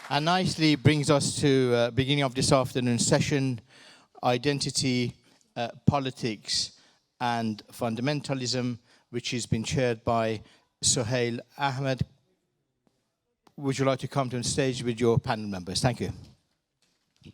And nicely brings us to beginning of this afternoon session, Identity, Politics and Fundamentalism, which has been chaired by Sohail. Ahmad, would you like to come to the stage with your panel members? Thank you. Thank you.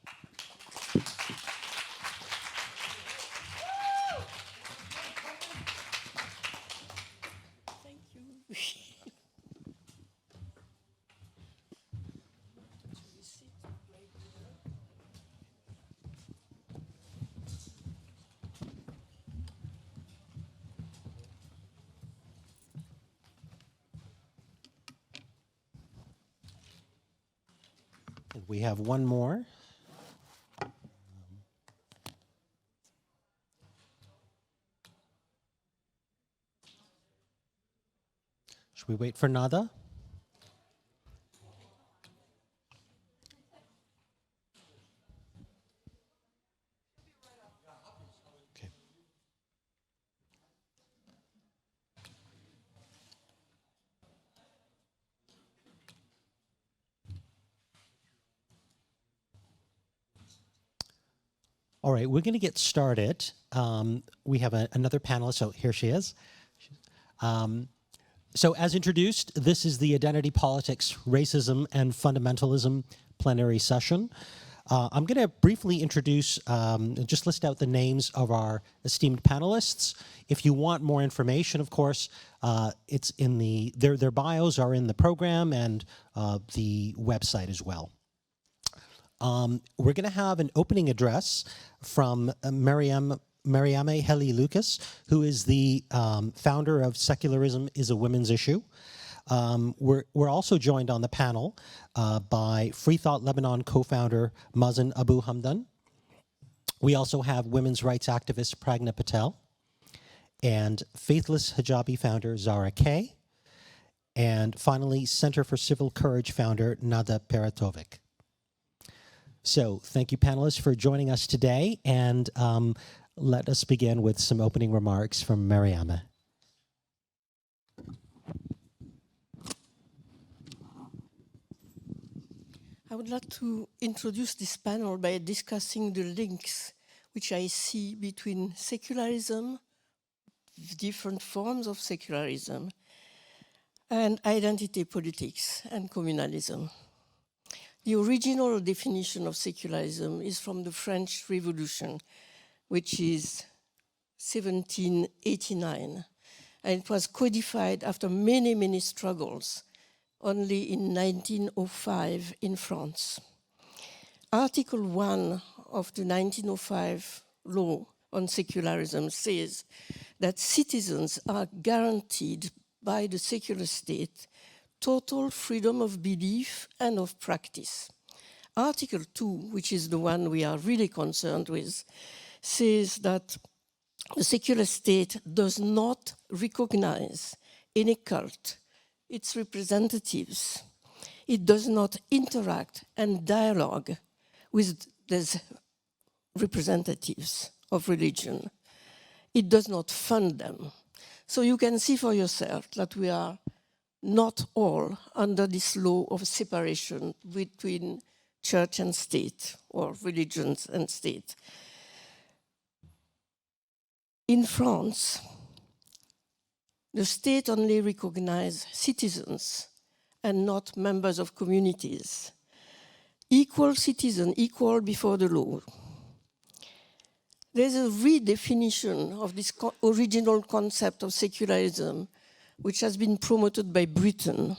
We have one more. Should we wait for Nada? Okay. All right, we're going to get started. We have another panelist. So here she is. So as introduced, this is the Identity, Politics, Racism, and Fundamentalism plenary session. I'm going to briefly introduce, just list out the names of our esteemed panelists. If you want more information, of course, it's in their bios are in the program and the website as well. We're going to have an opening address from Marieme Helie Lucas, who is the founder of Secularism is a Women's Issue. We're also joined on the panel by Free Thought Lebanon co-founder Mazen Abou Hamdan. We also have women's rights activist Pragna Patel and Faithless Hijabi founder Zara K. And finally, Center for Civil Courage founder Nada Peratović. So thank you, panelists, for joining us today. And let us begin with some opening remarks from Marieme. I would like to introduce this panel by discussing the links which I see between secularism, different forms of secularism, and identity politics and communalism. The original definition of secularism is from the French Revolution, which is 1789. And it was codified after many, many struggles, only in 1905 in France. Article 1 of the 1905 law on secularism says that citizens are guaranteed by the secular state total freedom of belief and of practice. Article 2, which is the one we are really concerned with, says that the secular state does not recognize any cult, its representatives. It does not interact and dialogue with these representatives of religion. It does not fund them. So you can see for yourself that we are not all under this law of separation between church and state, or religions and state. In France, the state only recognizes citizens and not members of communities. Equal citizen, equal before the law. There's a redefinition of this original concept of secularism, which has been promoted by Britain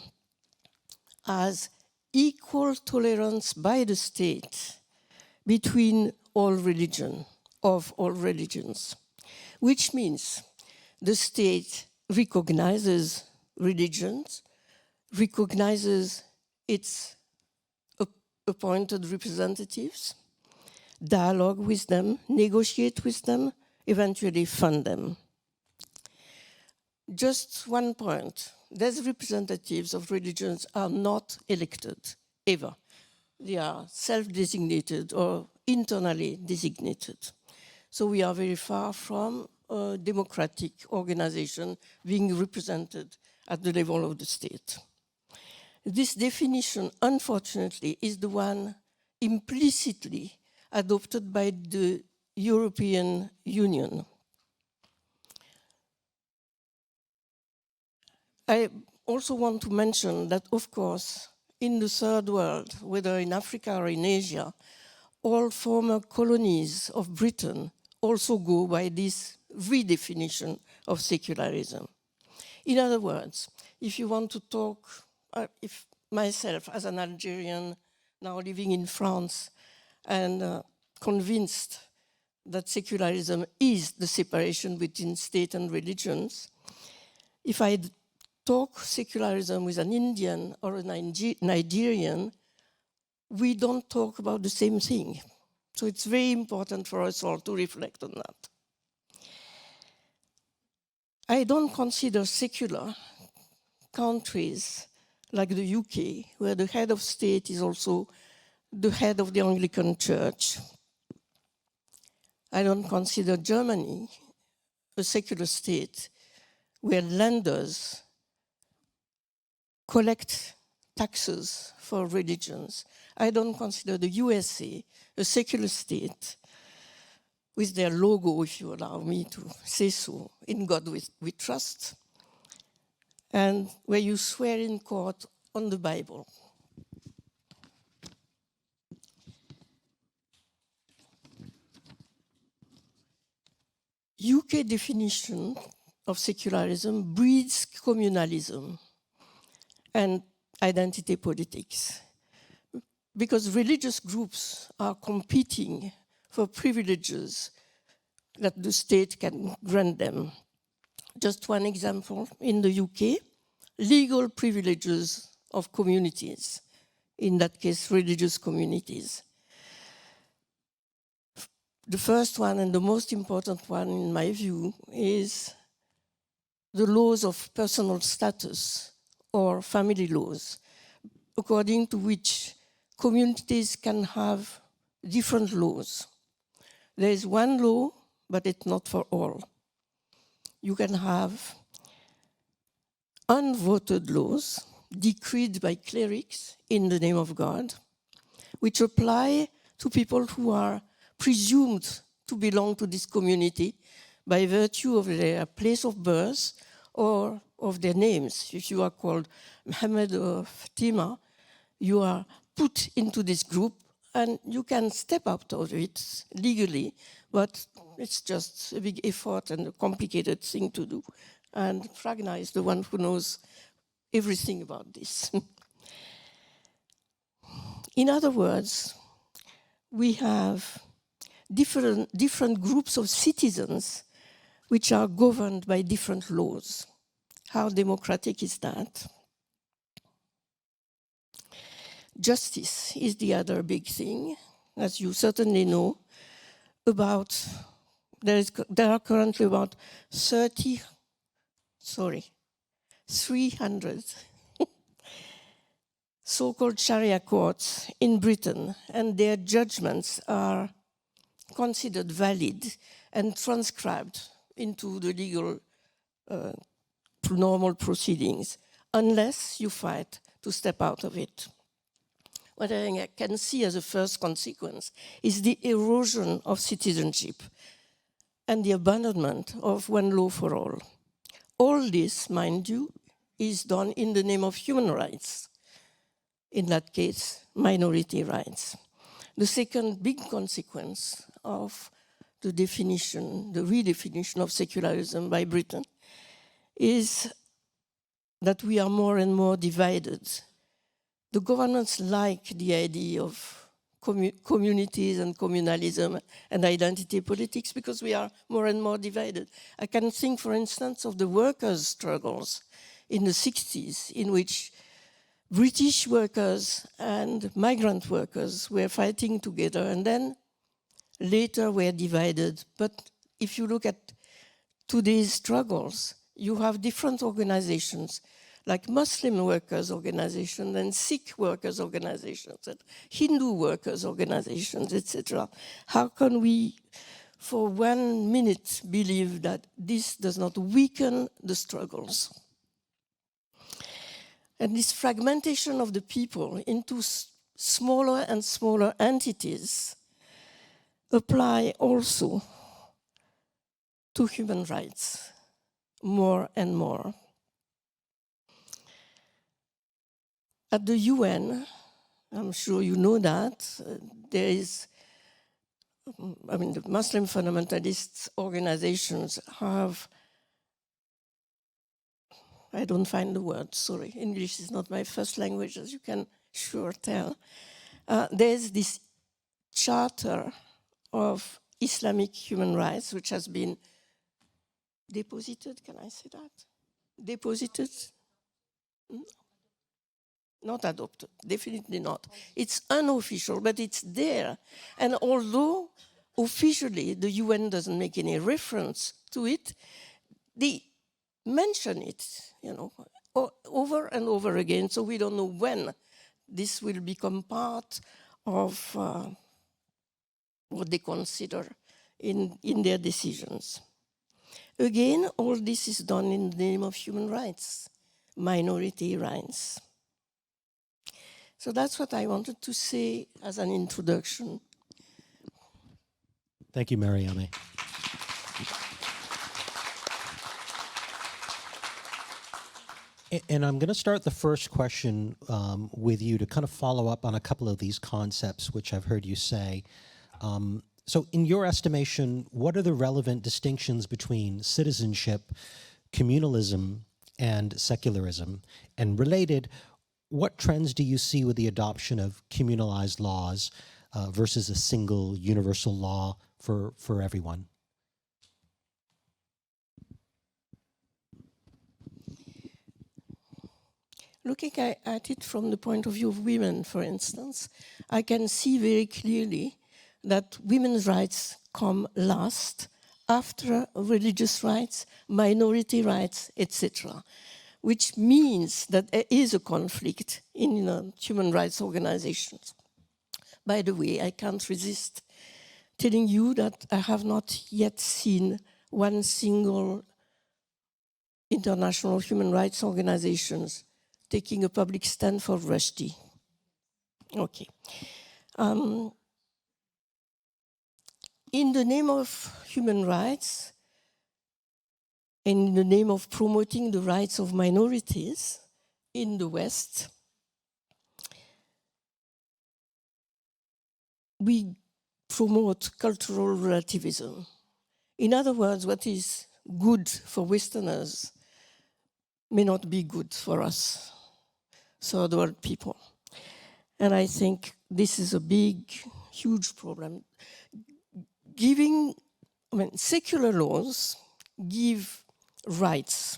as equal tolerance by the state between all religions, of all religions, which means the state recognizes religions, recognizes its appointed representatives, dialogue with them, negotiate with them, eventually fund them. Just one point, these representatives of religions are not elected, ever. They are self-designated or internally designated. So we are very far from a democratic organization being represented at the level of the state. This definition, unfortunately, is the one implicitly adopted by the European Union. I also want to mention that, of course, in the third world, whether in Africa or in Asia, all former colonies of Britain also go by this redefinition of secularism. In other words, if you want to talk, if myself as an Algerian now living in France and convinced that secularism is the separation between state and religions, if I talk secularism with an Indian or a Nigerian, we don't talk about the same thing. So it's very important for us all to reflect on that. I don't consider secular countries like the UK, where the head of state is also the head of the Anglican Church. I don't consider Germany a secular state where lenders collect taxes for religions. I don't consider the USA a secular state with their logo, if you allow me to say so, in God we trust, and where you swear in court on the Bible. UK definition of secularism breeds communalism and identity politics, because religious groups are competing for privileges that the state can grant them. Just one example, in the UK, legal privileges of communities, in that case, religious communities. The first one and the most important one, in my view, is the laws of personal status or family laws, according to which communities can have different laws. There is one law, but it's not for all. You can have unvoted laws decreed by clerics in the name of God, which apply to people who are presumed to belong to this community by virtue of their place of birth or of their names. If you are called Ahmad or Fatima, you are put into this group and you can step out of it legally, but it's just a big effort and a complicated thing to do. And Pragna is the one who knows everything about this. In other words, we have different groups of citizens which are governed by different laws. How democratic is that? Justice is the other big thing, as you certainly know. There are currently about 300 so-called Sharia courts in Britain, and their judgments are considered valid and transcribed into the legal normal proceedings, unless you fight to step out of it. What I can see as a first consequence is the erosion of citizenship and the abandonment of one law for all. All this, mind you, is done in the name of human rights. In that case, minority rights. The second big consequence of the redefinition of secularism by Britain is that we are more and more divided. The governments like the idea of communities and communalism and identity politics because we are more and more divided. I can think, for instance, of the workers' struggles in the 60s, in which British workers and migrant workers were fighting together and then later were divided. But if you look at today's struggles, you have different organizations like Muslim workers' organizations and Sikh workers' organizations and Hindu workers' organizations, etc. How can we, for 1 minute, believe that this does not weaken the struggles? And this fragmentation of the people into smaller and smaller entities apply also to human rights more and more. At the UN, I'm sure you know that, there is, the Muslim fundamentalist organizations have, I don't find the word, sorry, English is not my first language, as you can sure tell. There's this Charter of Islamic Human Rights, which has been deposited, can I say that? Deposited? Not adopted, definitely not. It's unofficial, but it's there. And although officially the UN doesn't make any reference to it, they mention it, over and over again, so we don't know when this will become part of what they consider in their decisions. Again, all this is done in the name of human rights, minority rights. So that's what I wanted to say as an introduction. Thank you, Marieme. And I'm going to start the first question with you to kind of follow up on a couple of these concepts, which I've heard you say. So in your estimation, what are the relevant distinctions between citizenship, communalism, and secularism? And related, what trends do you see with the adoption of communalized laws versus a single universal law for everyone? Looking at it from the point of view of women, for instance, I can see very clearly that women's rights come last, after religious rights, minority rights, etc., which means that there is a conflict in human rights organizations. By the way, I can't resist telling you that I have not yet seen one single international human rights organizations taking a public stand for Rushdie. Okay. In the name of human rights, and in the name of promoting the rights of minorities in the West, we promote cultural relativism. In other words, what is good for Westerners may not be good for us, third world people. And I think this is a big, huge problem. Secular laws give rights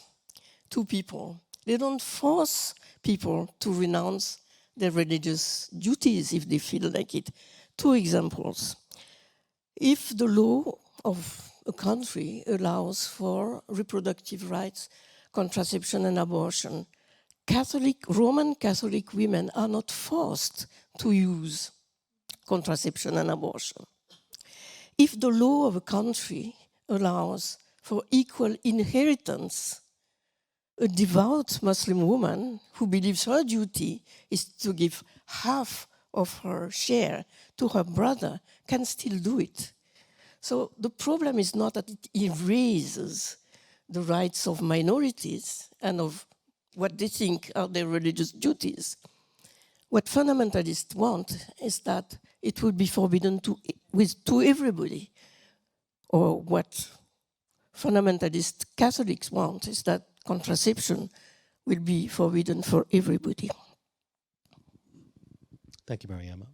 to people. They don't force people to renounce their religious duties if they feel like it. Two examples. If the law of a country allows for reproductive rights, contraception and abortion, Roman Catholic women are not forced to use contraception and abortion. If the law of a country allows for equal inheritance, a devout Muslim woman who believes her duty is to give half of her share to her brother can still do it. So the problem is not that it erases the rights of minorities and of what they think are their religious duties. What fundamentalists want is that it would be forbidden to everybody. Or what fundamentalist Catholics want is that contraception will be forbidden for everybody. Thank you, Marieme.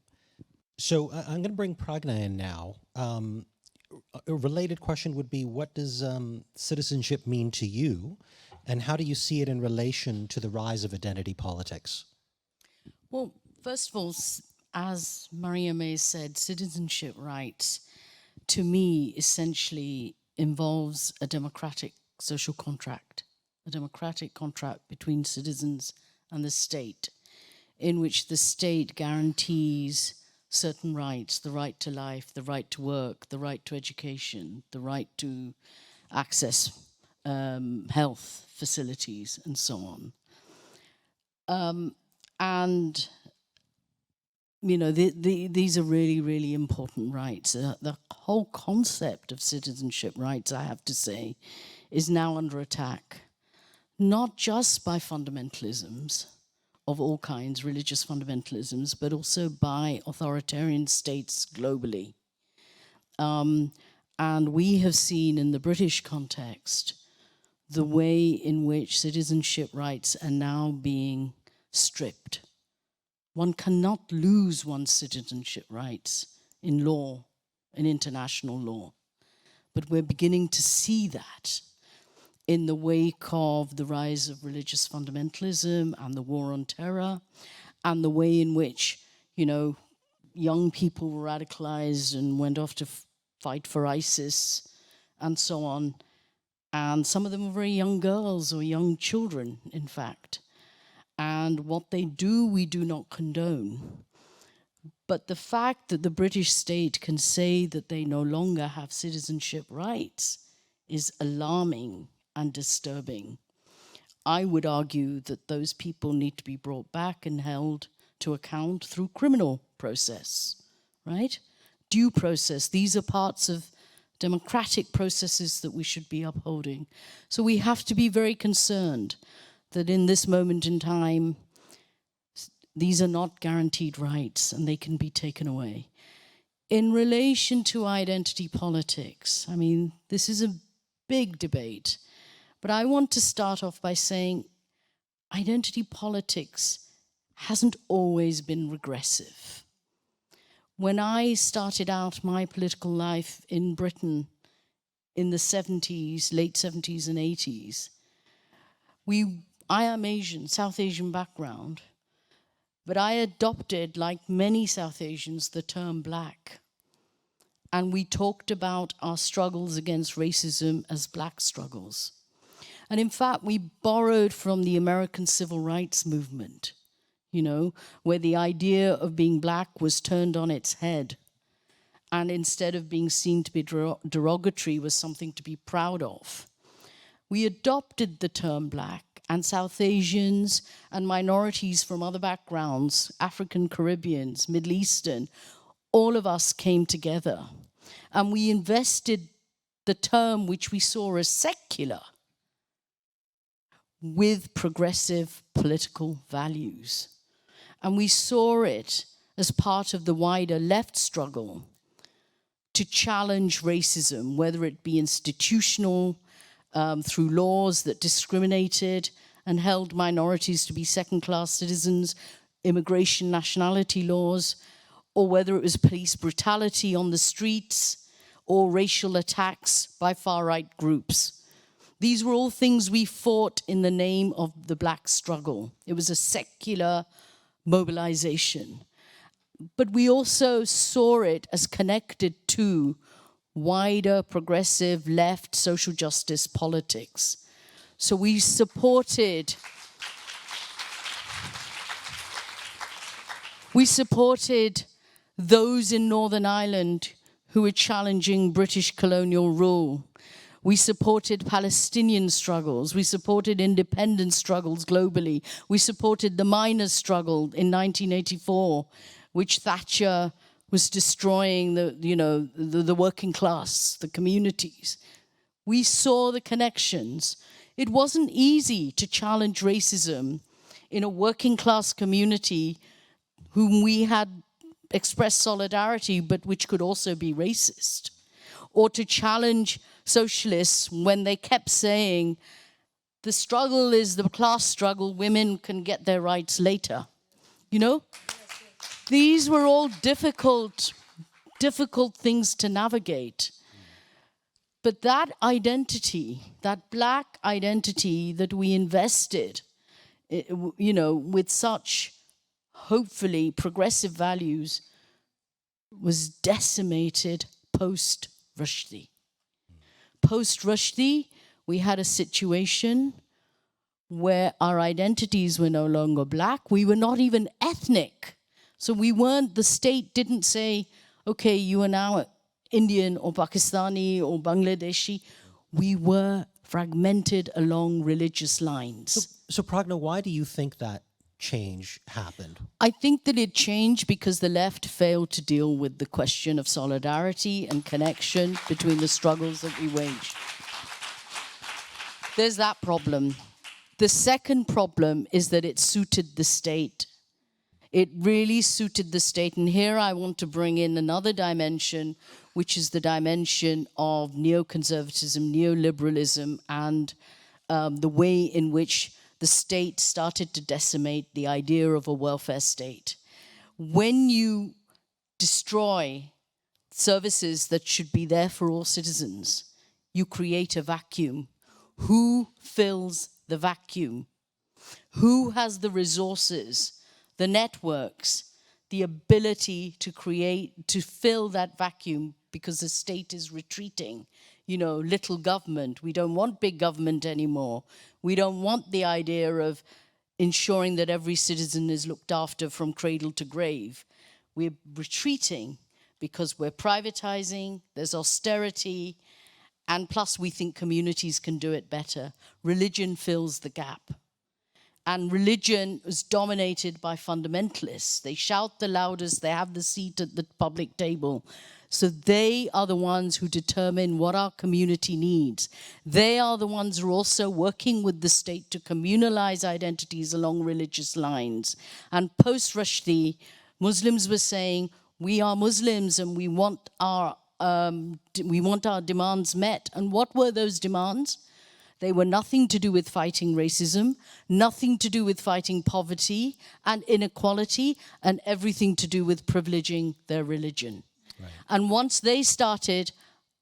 So I'm going to bring Pragna in now. A related question would be, what does citizenship mean to you, and how do you see it in relation to the rise of identity politics? Well, first of all, as Marieme said, citizenship rights, to me, essentially involves a democratic social contract, a democratic contract between citizens and the state, in which the state guarantees certain rights, the right to life, the right to work, the right to education, the right to access health facilities, and so on. And you know, these are really, really important rights. The whole concept of citizenship rights, I have to say, is now under attack, not just by fundamentalisms of all kinds, religious fundamentalisms, but also by authoritarian states globally. And we have seen in the British context the way in which citizenship rights are now being stripped. One cannot lose one's citizenship rights in law, in international law. But we're beginning to see that in the wake of the rise of religious fundamentalism and the war on terror, and the way in which, you know, young people were radicalized and went off to fight for ISIS and so on. And some of them were very young girls or young children, in fact. And what they do, we do not condone. But the fact that the British state can say that they no longer have citizenship rights is alarming and disturbing. I would argue that those people need to be brought back and held to account through criminal process, right? Due process. These are parts of democratic processes that we should be upholding. So we have to be very concerned that in this moment in time, these are not guaranteed rights and they can be taken away. In relation to identity politics, I mean, this is a big debate, but I want to start off by saying identity politics hasn't always been regressive. When I started out my political life in Britain in the 70s, late 70s and 80s, I am Asian, South Asian background, but I adopted, like many South Asians, the term black. And we talked about our struggles against racism as black struggles. And in fact, we borrowed from the American Civil Rights Movement, you know, where the idea of being black was turned on its head. And instead of being seen to be derogatory, was something to be proud of. We adopted the term black, and South Asians and minorities from other backgrounds, African, Caribbeans, Middle Eastern, all of us came together. And we invested the term which we saw as secular with progressive political values. And we saw it as part of the wider left struggle to challenge racism, whether it be institutional, through laws that discriminated and held minorities to be second-class citizens, immigration nationality laws, or whether it was police brutality on the streets or racial attacks by far-right groups. These were all things we fought in the name of the black struggle. It was a secular mobilization. But we also saw it as connected to wider progressive left social justice politics. So we supported those in Northern Ireland who were challenging British colonial rule. We supported Palestinian struggles. We supported independence struggles globally. We supported the miners' struggle in 1984, which Thatcher was destroying the working class, the communities. We saw the connections. It wasn't easy to challenge racism in a working class community whom we had expressed solidarity, but which could also be racist. Or to challenge socialists when they kept saying, the struggle is the class struggle, women can get their rights later. You know? These were all difficult things to navigate. But that identity, that black identity that we invested, you know, with such hopefully progressive values, was decimated post-Rushdie. Post-Rushdie, we had a situation where our identities were no longer black. We were not even ethnic. So we weren't, the state didn't say, okay, you are now Indian or Pakistani or Bangladeshi. We were fragmented along religious lines. So Pragna, why do you think that change happened? I think that it changed because the left failed to deal with the question of solidarity and connection between the struggles that we wage. There's that problem. The second problem is that it suited the state. It really suited the state. And here I want to bring in another dimension, which is the dimension of neoconservatism, neoliberalism, and the way in which the state started to decimate the idea of a welfare state. When you destroy services that should be there for all citizens, you create a vacuum. Who fills the vacuum? Who has the resources, the networks, the ability to create, to fill that vacuum, because the state is retreating? You know, little government. We don't want big government anymore. We don't want the idea of ensuring that every citizen is looked after from cradle to grave. We're retreating because we're privatizing, there's austerity, and plus we think communities can do it better. Religion fills the gap. And religion is dominated by fundamentalists. They shout the loudest, they have the seat at the public table. So they are the ones who determine what our community needs. They are the ones who are also working with the state to communalize identities along religious lines. And post-Rushdie, Muslims were saying, we are Muslims and we want our demands met. And what were those demands? They were nothing to do with fighting racism, nothing to do with fighting poverty and inequality, and everything to do with privileging their religion. Right. And once they started,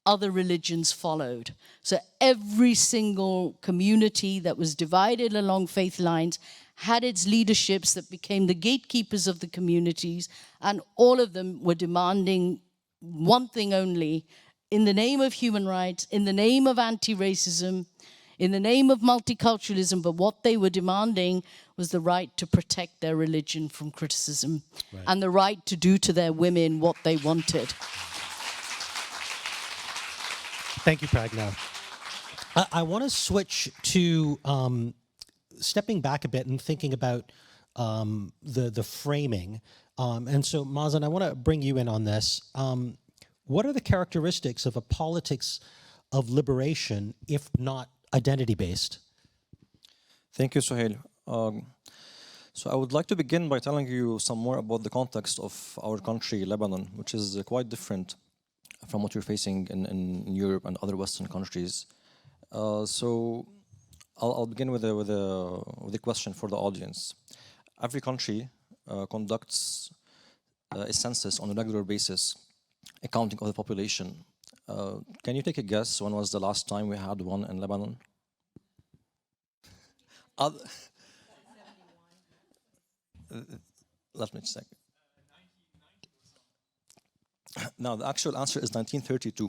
other religions followed. So every single community that was divided along faith lines had its leaderships that became the gatekeepers of the communities, and all of them were demanding one thing only: in the name of human rights, in the name of anti-racism, in the name of multiculturalism. But what they were demanding was the right to protect their religion from criticism, right, and the right to do to their women what they wanted. Thank you, Pragna. I want to switch to stepping back a bit and thinking about the framing. And so, Mazen, I want to bring you in on this. What are the characteristics of a politics of liberation, if not identity-based? Thank you, Sohail. So I would like to begin by telling you some more about the context of our country, Lebanon, which is quite different from what you're facing in Europe and other Western countries. So I'll begin with a question for the audience. Every country conducts a census on a regular basis, accounting of the population. Can you take a guess when was the last time we had one in Lebanon? Let me check. Now, the actual answer is 1932.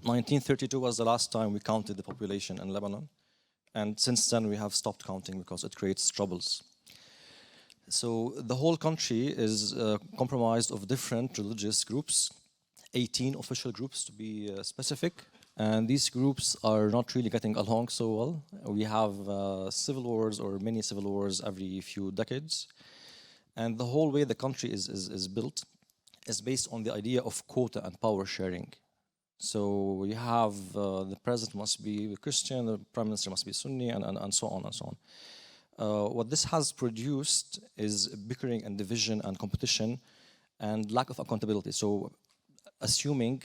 1932 was the last time we counted the population in Lebanon. And since then, we have stopped counting because it creates troubles. So the whole country is comprised of different religious groups, 18 official groups to be specific. And these groups are not really getting along so well. We have civil wars or mini civil wars every few decades. And the whole way the country is built is based on the idea of quota and power sharing. So you have the president must be Christian, the prime minister must be Sunni, and so on and so on. What this has produced is bickering and division and competition and lack of accountability. So assuming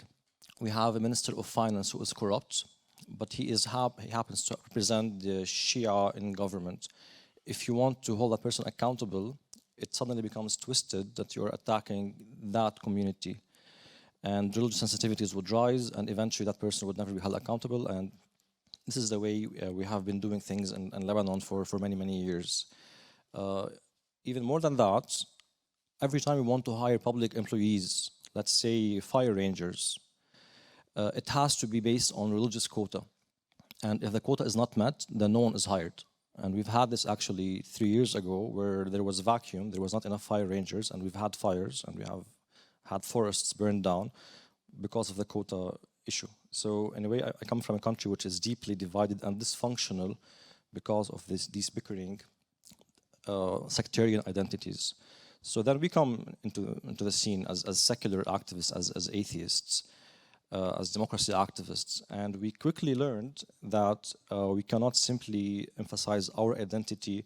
we have a minister of finance who is corrupt, but he happens to represent the Shia in government. If you want to hold that person accountable, it suddenly becomes twisted that you're attacking that community. And religious sensitivities would rise, and eventually that person would never be held accountable. And this is the way we have been doing things in Lebanon for many, many years. Even more than that, every time we want to hire public employees, let's say fire rangers, it has to be based on religious quota. And if the quota is not met, then no one is hired. And we've had this actually 3 years ago where there was a vacuum, there was not enough fire rangers, and we've had fires, and we have had forests burned down because of the quota issue. So in a way, I come from a country which is deeply divided and dysfunctional because of these bickering sectarian identities. So then we come into the scene as secular activists, as atheists, as democracy activists, and we quickly learned that we cannot simply emphasize our identity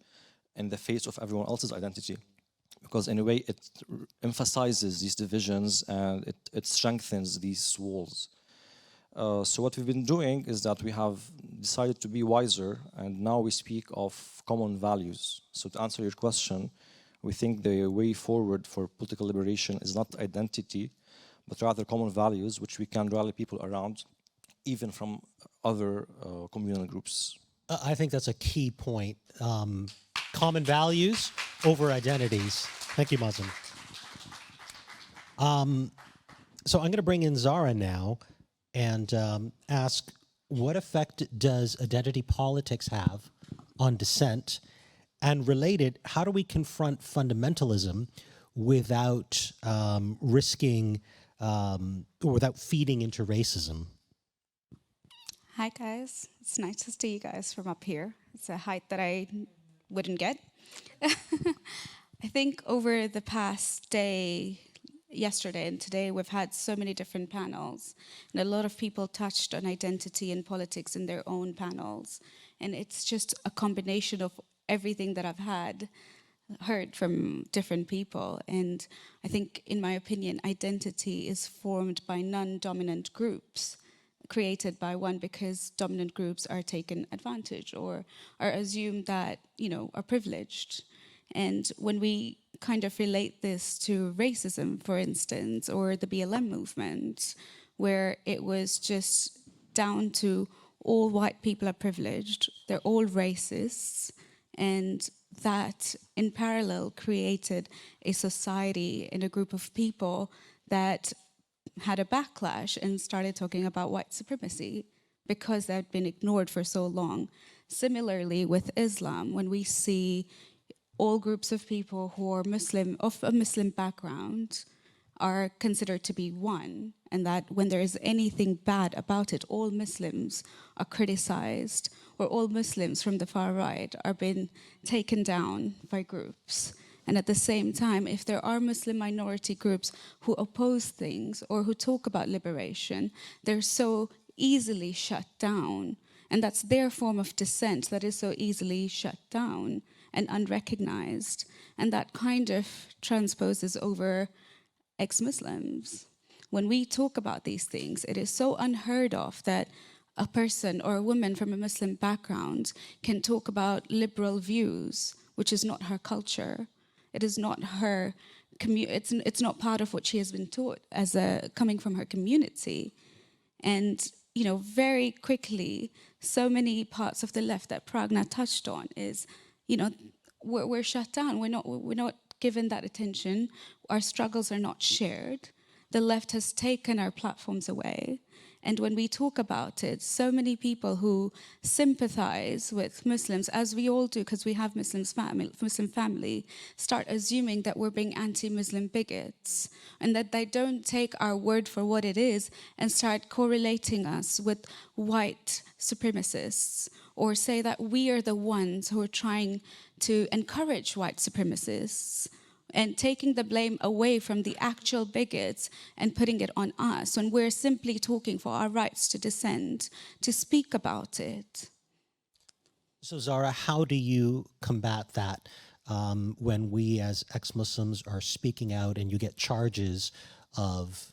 in the face of everyone else's identity, because in a way it emphasizes these divisions and it strengthens these walls. So what we've been doing is that we have decided to be wiser, and now we speak of common values. So to answer your question, we think the way forward for political liberation is not identity, but rather common values, which we can rally people around, even from other communal groups. I think that's a key point. Common values over identities. Thank you, Mazen. So I'm going to bring in Zara now and ask, what effect does identity politics have on dissent? And related, how do we confront fundamentalism without risking or without feeding into racism? Hi guys, it's nice to see you guys from up here. It's a height that I wouldn't get. I think over the past day, yesterday and today, we've had so many different panels, and a lot of people touched on identity and politics in their own panels. And it's just a combination of everything that I've heard from different people. And I think, in my opinion, identity is formed by non-dominant groups, created by one because dominant groups are taken advantage or are assumed that, are privileged. And when we kind of relate this to racism, for instance, or the BLM movement, where it was just down to all white people are privileged, they're all racists, and that in parallel created a society and a group of people that had a backlash and started talking about white supremacy because they'd been ignored for so long. Similarly with Islam, when we see all groups of people who are Muslim, of a Muslim background, are considered to be one, and that when there is anything bad about it, all Muslims are criticized, or all Muslims from the far right are being taken down by groups. And at the same time, if there are Muslim minority groups who oppose things or who talk about liberation, they're so easily shut down. And that's their form of dissent that is so easily shut down and unrecognized. And that kind of transposes over ex-Muslims. When we talk about these things, it is so unheard of that a person or a woman from a Muslim background can talk about liberal views, which is not her culture. It is not her, it's not part of what she has been taught as coming from her community. And, very quickly, so many parts of the left that Pragna touched on is, we're shut down. We're not given that attention. Our struggles are not shared. The left has taken our platforms away. And when we talk about it, so many people who sympathize with Muslims, as we all do because we have Muslim family, start assuming that we're being anti-Muslim bigots and that they don't take our word for what it is and start correlating us with white supremacists, or say that we are the ones who are trying to encourage white supremacists and taking the blame away from the actual bigots and putting it on us when we're simply talking for our rights to dissent, to speak about it. So Zara, how do you combat that when we as ex-Muslims are speaking out and you get charges of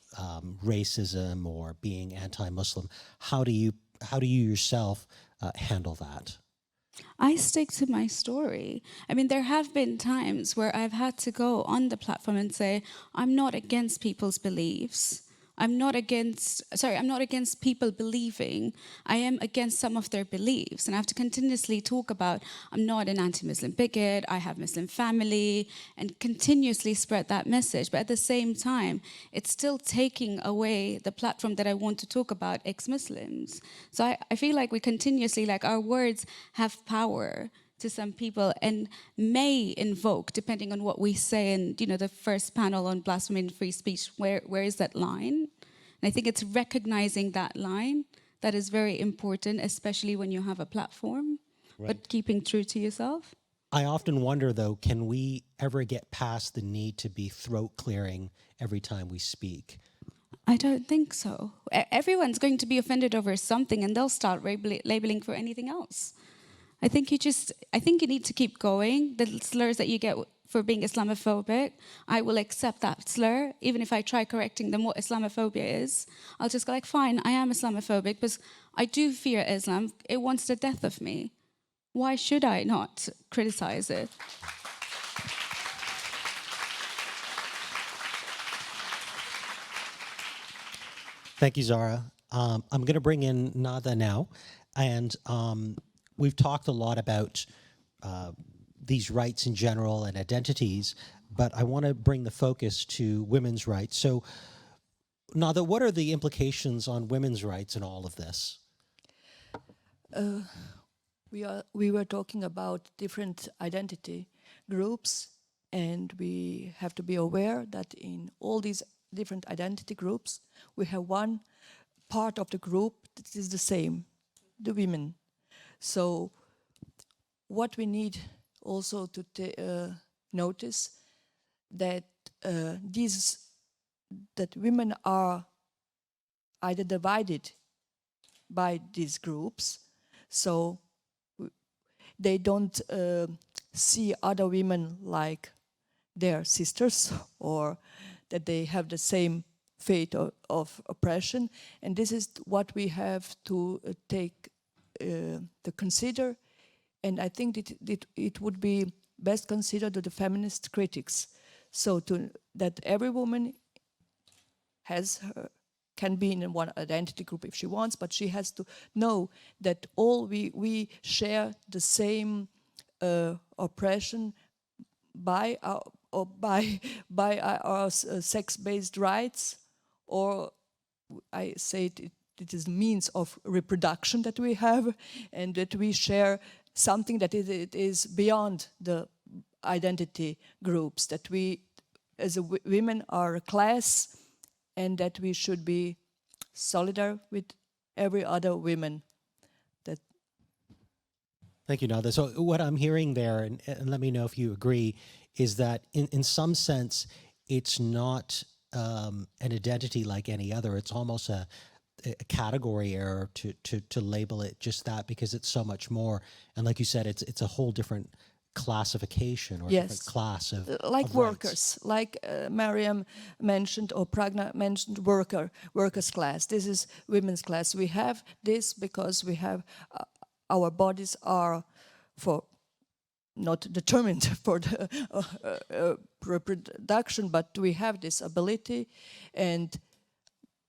racism or being anti-Muslim? How do you yourself handle that? I stick to my story. I mean, there have been times where I've had to go on the platform and say, I'm not against people's beliefs. I'm not against people believing. I am against some of their beliefs. And I have to continuously talk about, I'm not an anti-Muslim bigot, I have Muslim family, and continuously spread that message. But at the same time, it's still taking away the platform that I want to talk about ex-Muslims. So I feel like we continuously, our words have power to some people and may invoke, depending on what we say in the first panel on blasphemy and free speech, where is that line? And I think it's recognizing that line that is very important, especially when you have a platform, right, but keeping true to yourself. I often wonder, though, can we ever get past the need to be throat clearing every time we speak? I don't think so. Everyone's going to be offended over something, and they'll start labeling for anything else. I think you need to keep going. The slurs that you get for being Islamophobic, I will accept that slur, even if I try correcting them what Islamophobia is. I'll just go like, fine, I am Islamophobic, because I do fear Islam. It wants the death of me. Why should I not criticize it? Thank you, Zara. I'm going to bring in Nada now. And we've talked a lot about these rights in general and identities, but I want to bring the focus to women's rights. So, Nada, what are the implications on women's rights in all of this? We were talking about different identity groups, and we have to be aware that in all these different identity groups, we have one part of the group that is the same, the women. So what we need also to notice that that women are either divided by these groups, so they don't see other women like their sisters, or that they have the same fate of oppression. And this is what we have to take to consider. And I think it would be best considered to the feminist critics. So that every woman can be in one identity group if she wants, but she has to know that all we share the same oppression by our sex-based rights, or I say it is means of reproduction that we have, and that we share something that it is beyond the identity groups, that we as women are a class, and that we should be solidar with every other woman. Thank you, Nada. So what I'm hearing there, and let me know if you agree, is that in some sense, it's not an identity like any other. It's almost a category error to label it just that, because it's so much more. And like you said, it's a whole different classification or different class of like of workers, rights. like Marieme mentioned, or Pragna mentioned, workers class. This is women's class. We have this because we have our bodies are not determined for the reproduction, but we have this ability, and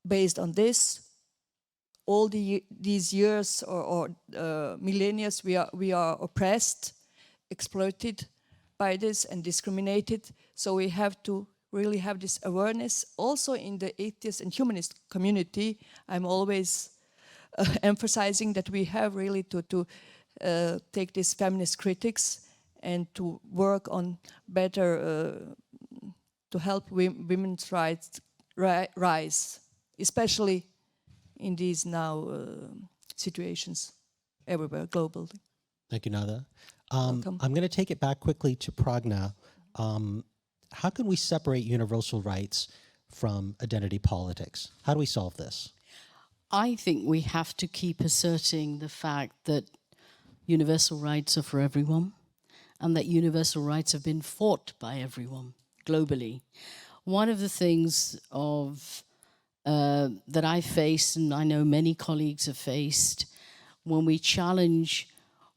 based on this, all these years or millennia, we are oppressed, exploited by this, and discriminated. So we have to really have this awareness. Also in the atheist and humanist community, I'm always emphasizing that we have really to take these feminist critics and to work on better, to help women's rights rise, especially in these now situations everywhere, globally. Thank you, Nada. Welcome. I'm going to take it back quickly to Pragna. How can we separate universal rights from identity politics? How do we solve this? I think we have to keep asserting the fact that universal rights are for everyone, and that universal rights have been fought by everyone globally. One of the things that I faced, and I know many colleagues have faced, when we challenge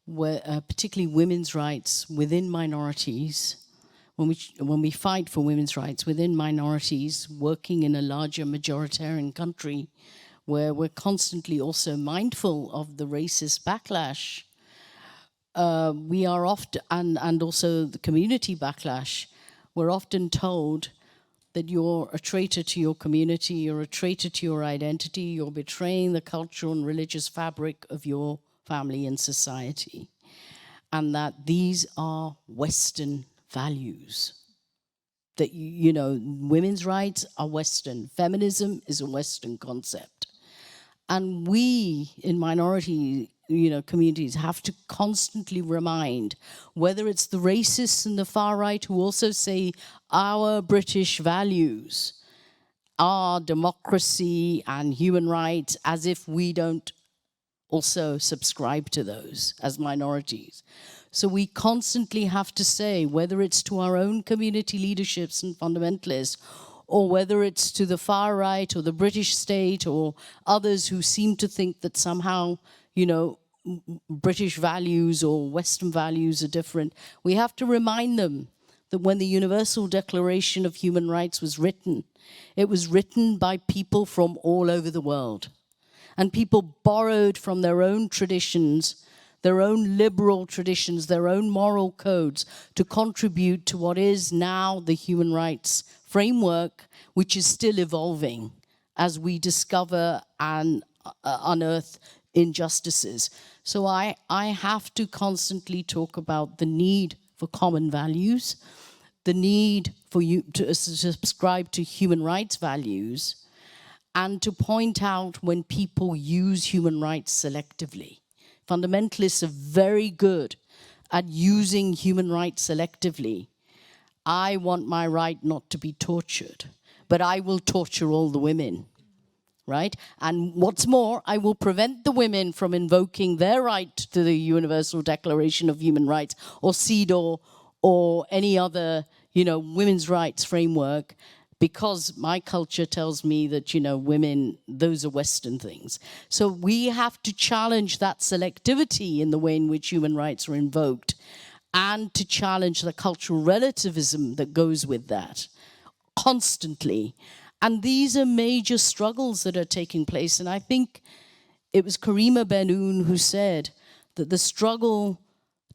particularly women's rights within minorities, when we fight for women's rights within minorities, working in a larger majoritarian country, where we're constantly also mindful of the racist backlash, we are often, and also the community backlash, we're often told that you're a traitor to your community, you're a traitor to your identity, you're betraying the cultural and religious fabric of your family and society, and that these are Western values. That, you know, women's rights are Western, feminism is a Western concept. And we in minority communities have to constantly remind, whether it's the racists and the far right who also say our British values are democracy and human rights, as if we don't also subscribe to those as minorities. So we constantly have to say, whether it's to our own community leaderships and fundamentalists, or whether it's to the far right or the British state or others who seem to think that somehow, British values or Western values are different, we have to remind them that when the Universal Declaration of Human Rights was written, it was written by people from all over the world. And people borrowed from their own traditions, their own liberal traditions, their own moral codes to contribute to what is now the human rights framework, which is still evolving as we discover and unearth injustices. So I have to constantly talk about the need for common values, the need for you to subscribe to human rights values, and to point out when people use human rights selectively. Fundamentalists are very good at using human rights selectively. I want my right not to be tortured, but I will torture all the women, right? And what's more, I will prevent the women from invoking their right to the Universal Declaration of Human Rights or CEDAW or any other, women's rights framework, because my culture tells me that, women, those are Western things. So we have to challenge that selectivity in the way in which human rights are invoked, and to challenge the cultural relativism that goes with that constantly. And these are major struggles that are taking place. And I think it was Karima Benoun who said that the struggle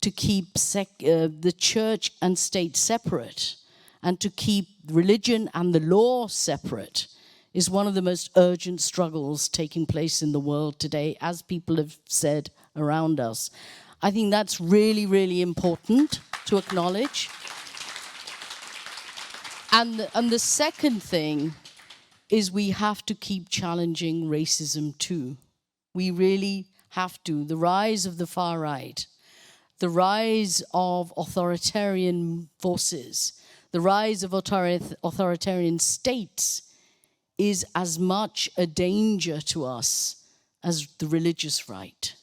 to keep the church and state separate and to keep religion and the law separate is one of the most urgent struggles taking place in the world today, as people have said around us. I think that's really, really important to acknowledge. And the second thing is we have to keep challenging racism too. We really have to. The rise of the far right, the rise of authoritarian forces, the rise of authoritarian states is as much a danger to us as the religious right.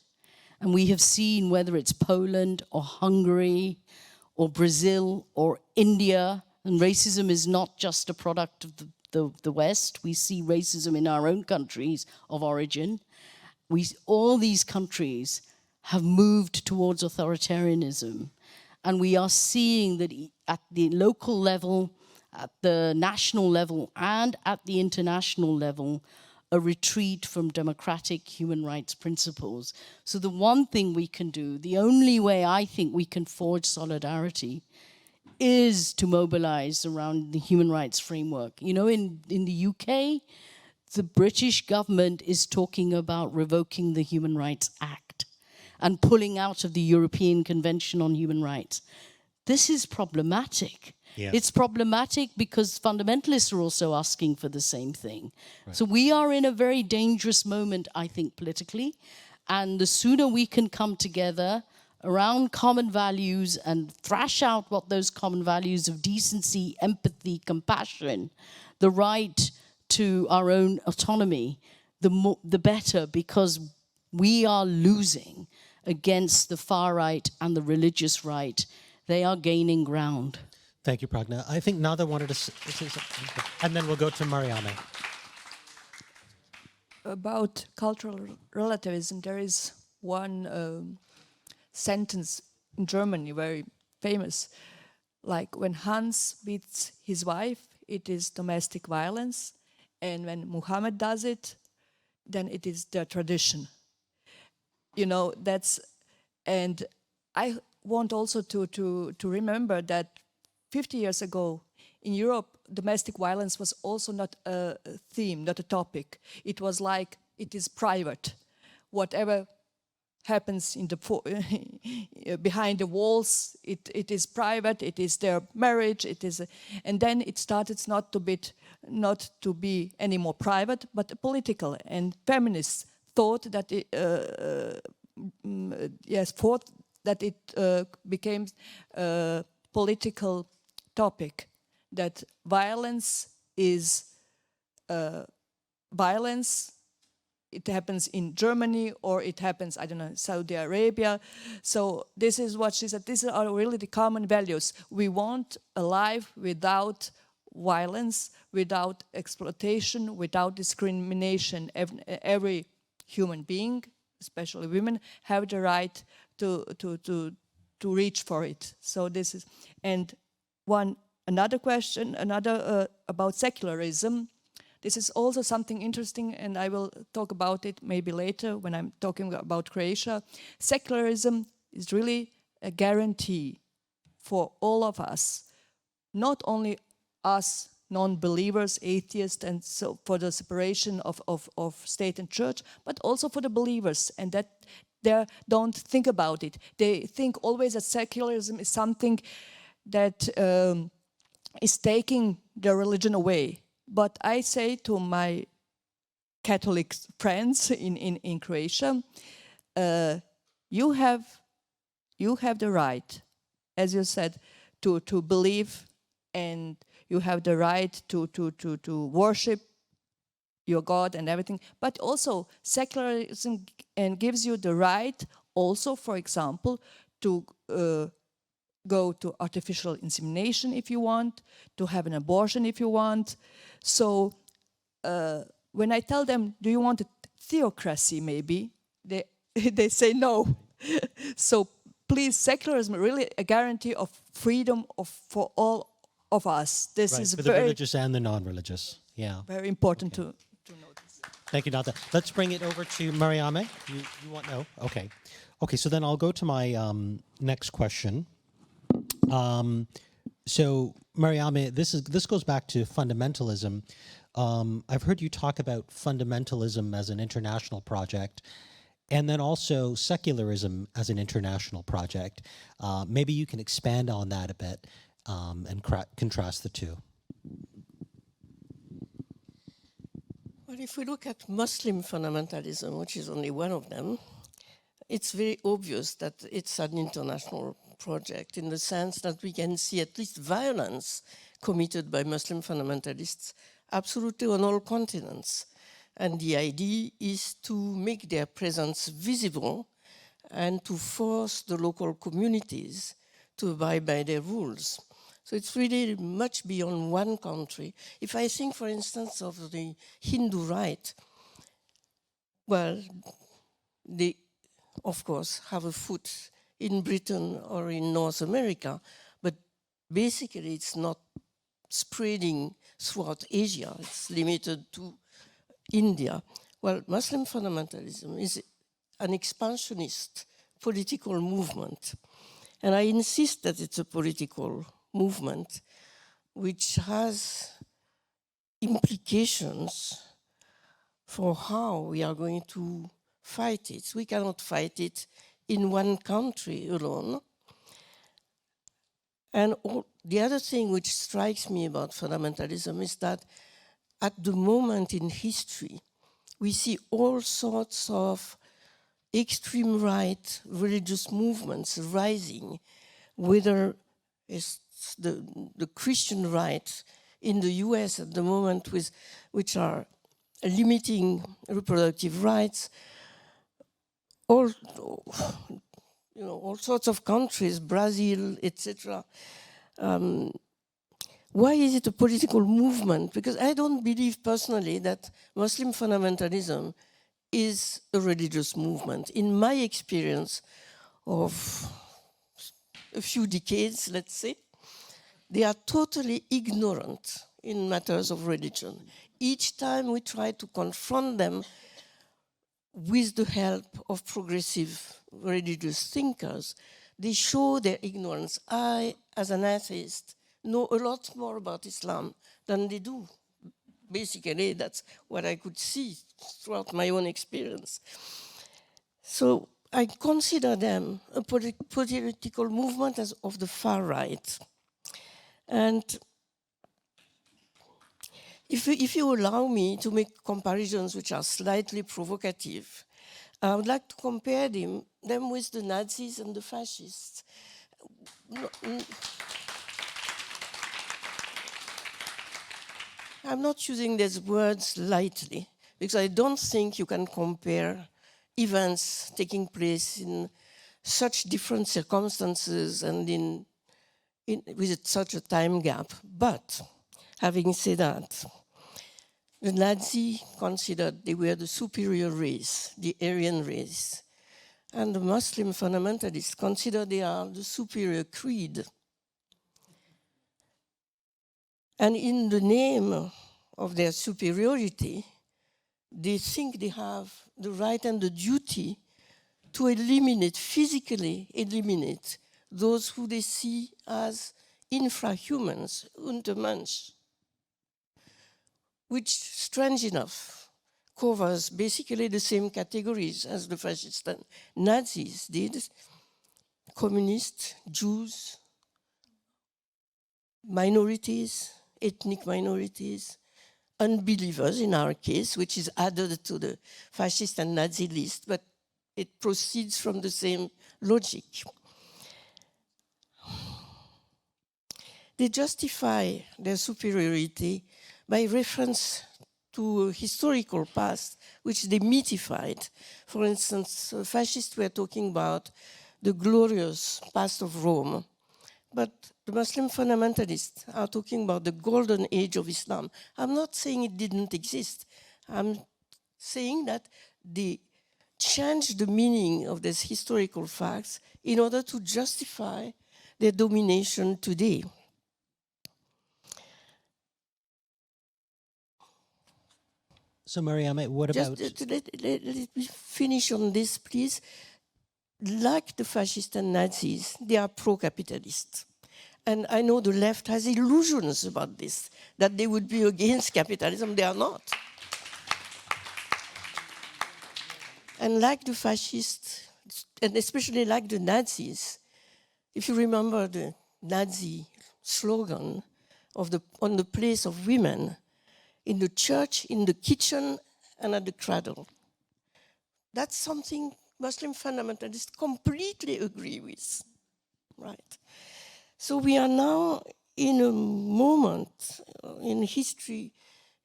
And we have seen, whether it's Poland or Hungary or Brazil or India, and racism is not just a product of the West. We see racism in our own countries of origin. All these countries have moved towards authoritarianism. And we are seeing that at the local level, at the national level, and at the international level, a retreat from democratic human rights principles. So the one thing we can do, the only way I think we can forge solidarity, is to mobilize around the human rights framework. In the UK, the British government is talking about revoking the Human Rights Act and pulling out of the European Convention on Human Rights. This is problematic. Yeah. It's problematic because fundamentalists are also asking for the same thing. Right. So we are in a very dangerous moment, I think, politically. And the sooner we can come together around common values and thrash out what those common values of decency, empathy, compassion, the right to our own autonomy, the better, because we are losing against the far right and the religious right. They are gaining ground. Thank you, Pragna. I think Nada wanted to say something, and then we'll go to Marieme. About cultural relativism, there is one sentence in Germany, very famous, like when Hans beats his wife, it is domestic violence, and when Muhammad does it, then it is their tradition. And I want also to remember that 50 years ago in Europe, domestic violence was also not a theme, not a topic. It was like, it is private. Whatever happens in the behind the walls, it is private, it is their marriage, and then it started not to be any more private, but political. And feminists thought that fought that it became a political topic, that violence is violence. It happens in Germany or it happens, I don't know, Saudi Arabia. So this is what she said. These are really the common values. We want a life without violence, without exploitation, without discrimination. Every human being, especially women, have the right to reach for it. So this is, and another question, about secularism. This is also something interesting, and I will talk about it maybe later when I'm talking about Croatia. Secularism is really a guarantee for all of us, not only us non-believers, atheists, and so for the separation of state and church, but also for the believers, and that they don't think about it. They think always that secularism is something that is taking their religion away. But I say to my Catholic friends in Croatia, you have the right, as you said, to believe, and you have the right to worship your God and everything. But also secularism gives you the right also, for example, to go to artificial insemination if you want, to have an abortion if you want. So when I tell them, do you want a theocracy maybe, they say no. So please, secularism is really a guarantee of freedom for all of us. This Right, is for very, the religious and the non-religious. Yeah. very important to notice. Thank you, Nata. Let's bring it over to Marieme. You want no? Okay. Okay, so then I'll go to my next question. So Marieme, this goes back to fundamentalism. I've heard you talk about fundamentalism as an international project, and then also secularism as an international project. Maybe you can expand on that a bit and contrast the two. Well, if we look at Muslim fundamentalism, which is only one of them, it's very obvious that it's an international project in the sense that we can see at least violence committed by Muslim fundamentalists absolutely on all continents. And the idea is to make their presence visible and to force the local communities to abide by their rules. So it's really much beyond one country. If I think, for instance, of the Hindu right, well, they, of course, have a foot in Britain or in North America, but basically it's not spreading throughout Asia. It's limited to India. Well, Muslim fundamentalism is an expansionist political movement. And I insist that it's a political movement which has implications for how we are going to fight it. We cannot fight it in one country alone. And the other thing which strikes me about fundamentalism is that at the moment in history, we see all sorts of extreme right religious movements rising, whether it's the Christian right in the US at the moment, which are limiting reproductive rights, all sorts of countries, Brazil, etc. Why is it a political movement? Because I don't believe personally that Muslim fundamentalism is a religious movement. In my experience of a few decades, let's say, they are totally ignorant in matters of religion. Each time we try to confront them with the help of progressive religious thinkers, they show their ignorance. I, as an atheist, know a lot more about Islam than they do. Basically, that's what I could see throughout my own experience. So I consider them a political movement as of the far right. And if you allow me to make comparisons which are slightly provocative, I would like to compare them with the Nazis and the fascists. I'm not using these words lightly, because I don't think you can compare events taking place in such different circumstances and with such a time gap. But having said that, the Nazis considered they were the superior race, the Aryan race. And the Muslim fundamentalists consider they are the superior creed. And in the name of their superiority, they think they have the right and the duty to eliminate, physically eliminate, those who they see as infrahumans, Untermensch, which, strange enough, covers basically the same categories as the fascists and Nazis did: communists, Jews, minorities, ethnic minorities, unbelievers in our case, which is added to the fascist and Nazi list, but it proceeds from the same logic. They justify their superiority by reference to a historical past, which they mythified. For instance, fascists were talking about the glorious past of Rome, but the Muslim fundamentalists are talking about the golden age of Islam. I'm not saying it didn't exist. I'm saying that they changed the meaning of these historical facts in order to justify their domination today. So, Marieme, what about... Just let me finish on this, please. Like the fascists and Nazis, they are pro-capitalist. And I know the left has illusions about this, that they would be against capitalism. They are not. And like the fascists, and especially like the Nazis, if you remember the Nazi slogan of on the place of women, in the church, in the kitchen, and at the cradle. That's something Muslim fundamentalists completely agree with, right? So we are now in a moment in history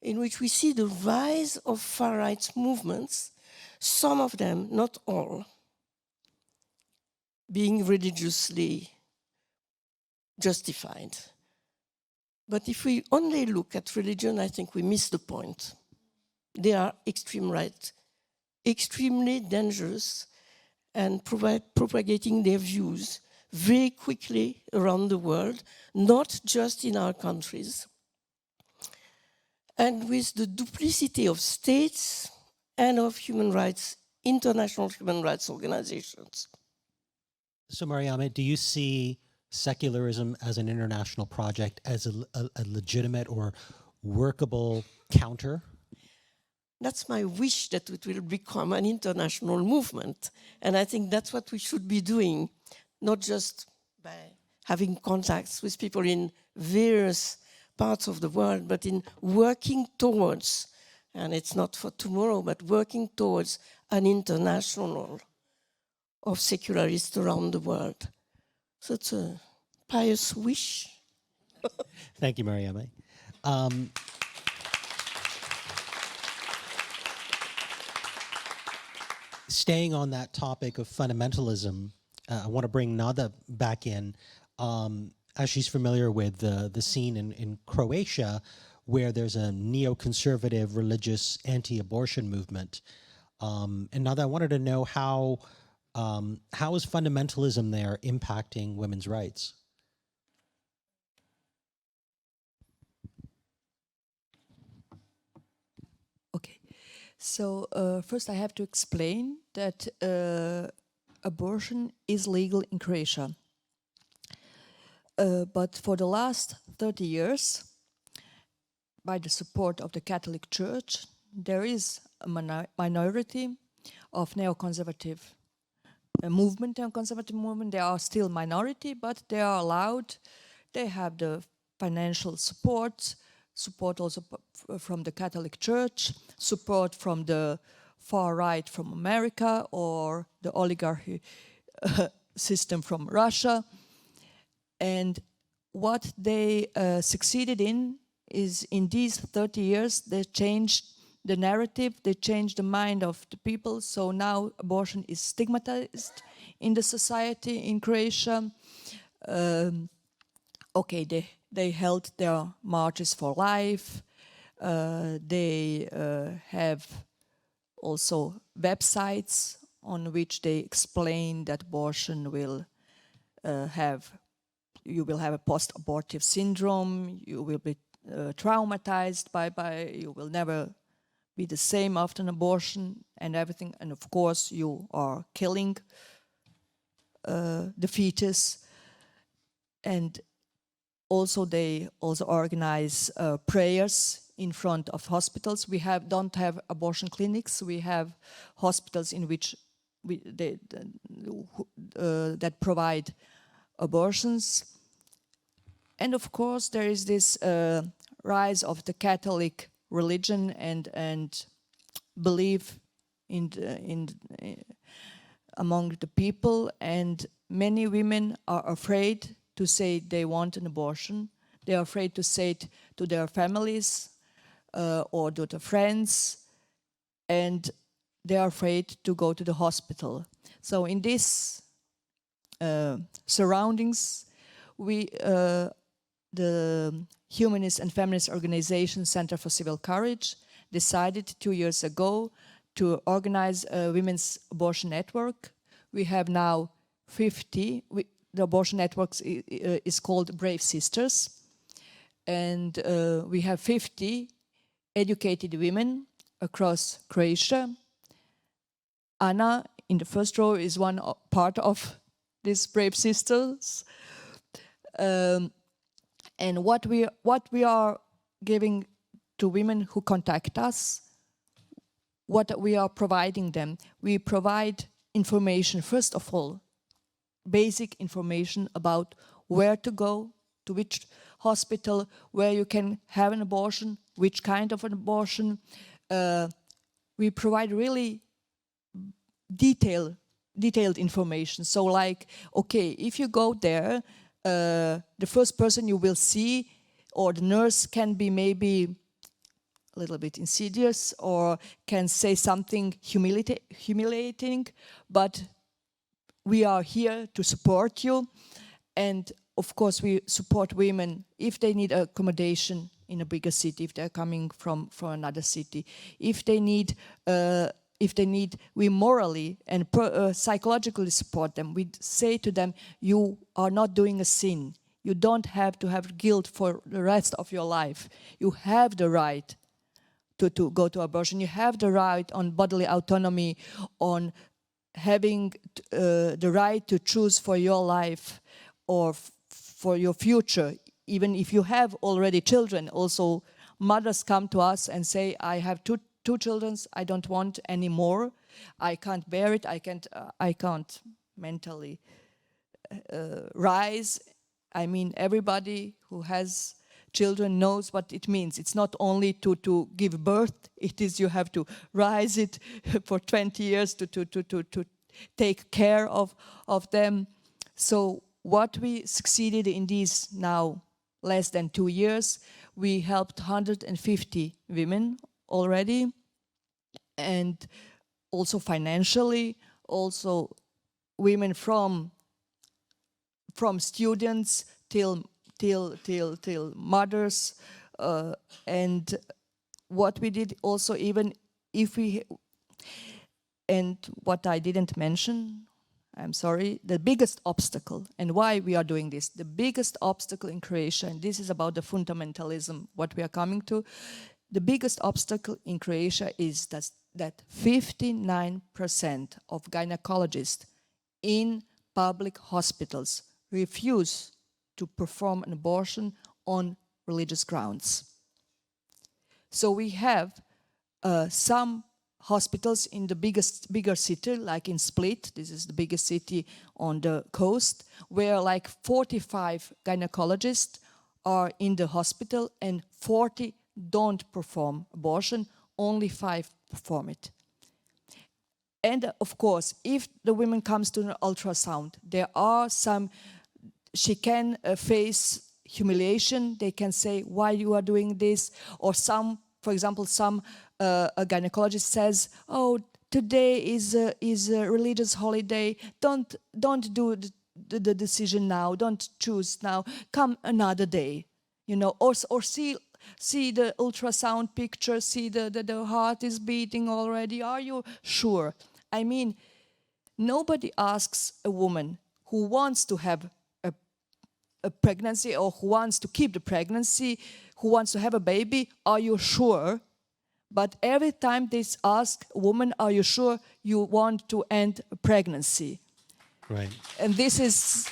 in which we see the rise of far right movements, some of them, not all, being religiously justified. But if we only look at religion, I think we miss the point. They are extreme right, extremely dangerous, and propagating their views very quickly around the world, not just in our countries. And with the duplicity of states and of human rights, international human rights organizations. So, Marieme, do you see secularism as an international project, as a legitimate or workable counter? That's my wish, that it will become an international movement. And I think that's what we should be doing, not just by having contacts with people in various parts of the world, but in working towards, and it's not for tomorrow, but working towards an international of secularists around the world. So it's a pious wish. Thank you, Marieme. Staying on that topic of fundamentalism, I want to bring Nada back in, as she's familiar with the scene in Croatia, where there's a neoconservative religious anti-abortion movement. And Nada, I wanted to know how is fundamentalism there impacting women's rights? Okay, so first I have to explain that abortion is legal in Croatia. But for the last 30 years, by the support of the Catholic Church, there is a minority of neoconservative movement. They are still minority, but they are allowed. They have the financial support also from the Catholic Church, support from the far right from America or the oligarchy system from Russia. And what they succeeded in is, in these 30 years, they changed the narrative, they changed the mind of the people. So now abortion is stigmatized in the society in Croatia. Okay, they held their marches for life. They have also websites on which they explain that abortion will you will have a post-abortive syndrome, you will be traumatized you will never be the same after an abortion and everything. And of course, you are killing the fetus. And also, they also organize prayers in front of hospitals. We don't have abortion clinics. We have hospitals in which that provide abortions. And of course, there is this rise of the Catholic religion and belief among the people, and many women are afraid to say they want an abortion. They are afraid to say it to their families or to their friends, and they are afraid to go to the hospital. So in these surroundings, the Humanist and Feminist Organization Center for Civil Courage decided 2 years ago to organize a women's abortion network. We have now 50. The abortion network is called Brave Sisters. And we have 50 educated women across Croatia. Anna, in the first row, is one part of these Brave Sisters. And what we are giving to women who contact us, what we are providing them, we provide information, first of all, basic information about where to go, to which hospital, where you can have an abortion, which kind of an abortion. We provide really detailed information. So like, okay, if you go there, the first person you will see, or the nurse, can be maybe a little bit insidious or can say something humiliating, but we are here to support you. And of course, we support women if they need accommodation in a bigger city, if they're coming from another city, if they need, we morally and psychologically support them. We say to them, you are not doing a sin. You don't have to have guilt for the rest of your life. You have the right to go to abortion. You have the right on bodily autonomy, on having the right to choose for your life or for your future. Even if you have already children, also mothers come to us and say, I have two children, I don't want any more. I can't bear it. I can't mentally rise. I mean, everybody who has children knows what it means. It's not only to give birth. It is you have to rise it for 20 years to take care of them. So what we succeeded in these now less than 2 years, we helped 150 women already, and also financially, also women from students till mothers, and what we did also, even if we, and what I didn't mention, I'm sorry, the biggest obstacle, and why we are doing this, the biggest obstacle in Croatia, and this is about the fundamentalism, what we are coming to, the biggest obstacle in Croatia is that 59% of gynecologists in public hospitals refuse to perform an abortion on religious grounds. So we have some hospitals in the bigger city, like in Split, this is the biggest city on the coast, where like 45 gynecologists are in the hospital and 40 don't perform abortion, only 5 perform it. And of course, if the woman comes to an ultrasound, there are some, she can face humiliation. They can say, why you are doing this? Or some, for example, a gynecologist says, oh, today is a religious holiday. Don't do the decision now. Don't choose now. Come another day, you know. Or see the ultrasound picture. See the heart is beating already. Are you sure? I mean, nobody asks a woman who wants to have a pregnancy or who wants to keep the pregnancy, who wants to have a baby, are you sure? But every time they ask a woman, are you sure you want to end a pregnancy? Right. And this is...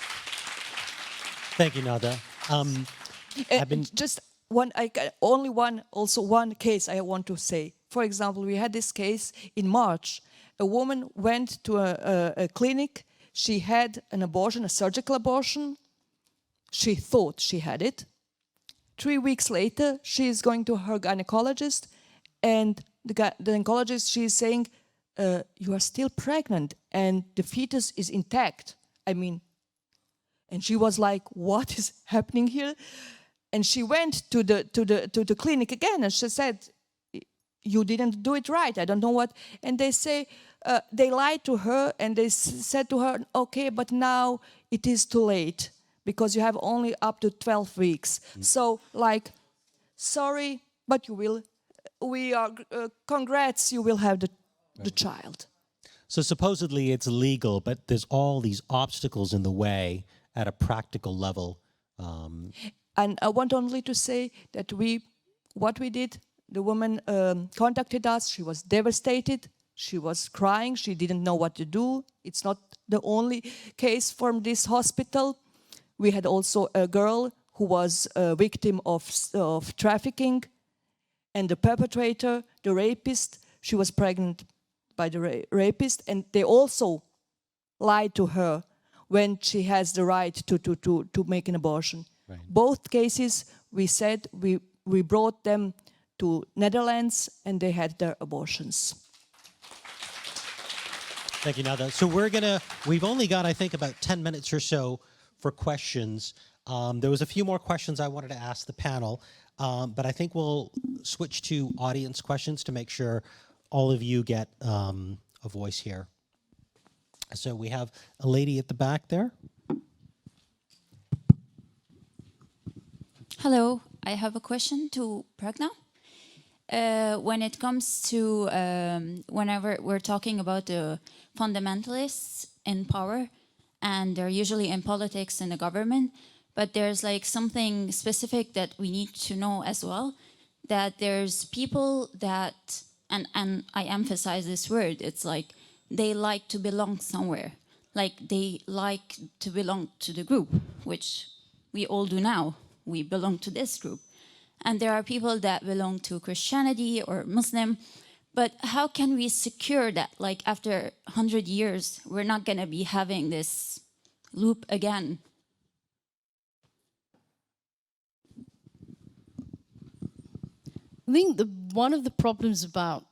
Thank you, Nada. I've been just one case I want to say. For example, we had this case in March. A woman went to a clinic. She had an abortion, a surgical abortion. She thought she had it. 3 weeks later, she is going to her gynecologist, and the gynecologist, she is saying, you are still pregnant, and the fetus is intact. I mean, and she was like, what is happening here? And she went to the clinic again, and she said, you didn't do it right, I don't know what. And they say, they lied to her, and they said to her, okay, but now it is too late, because you have only up to 12 weeks. So, like, sorry, but you will, congrats, you will have the child. So supposedly it's legal, but there's all these obstacles in the way at a practical level. And I want only to say that what we did, the woman contacted us, she was devastated, she was crying, she didn't know what to do. It's not the only case from this hospital. We had also a girl who was a victim of trafficking, and the perpetrator, the rapist, she was pregnant by the rapist, and they also lied to her when she has the right to make an abortion. Right. Both cases, we said we brought them to Netherlands, and they had their abortions. Thank you, Nada. So we've only got, I think, about 10 minutes or so for questions. There was a few more questions I wanted to ask the panel, but I think we'll switch to audience questions to make sure all of you get a voice here. So we have a lady at the back there. Hello, I have a question to Pragna. When it comes to whenever we're talking about the fundamentalists in power, and they're usually in politics and the government, but there's like something specific that we need to know as well, that there's people that, and I emphasize this word, it's like they like to belong somewhere. Like they like to belong to the group, which we all do now. We belong to this group. And there are people that belong to Christianity or Muslim, but how can we secure that, like after 100 years, we're not gonna be having this loop again? I think one of the problems about,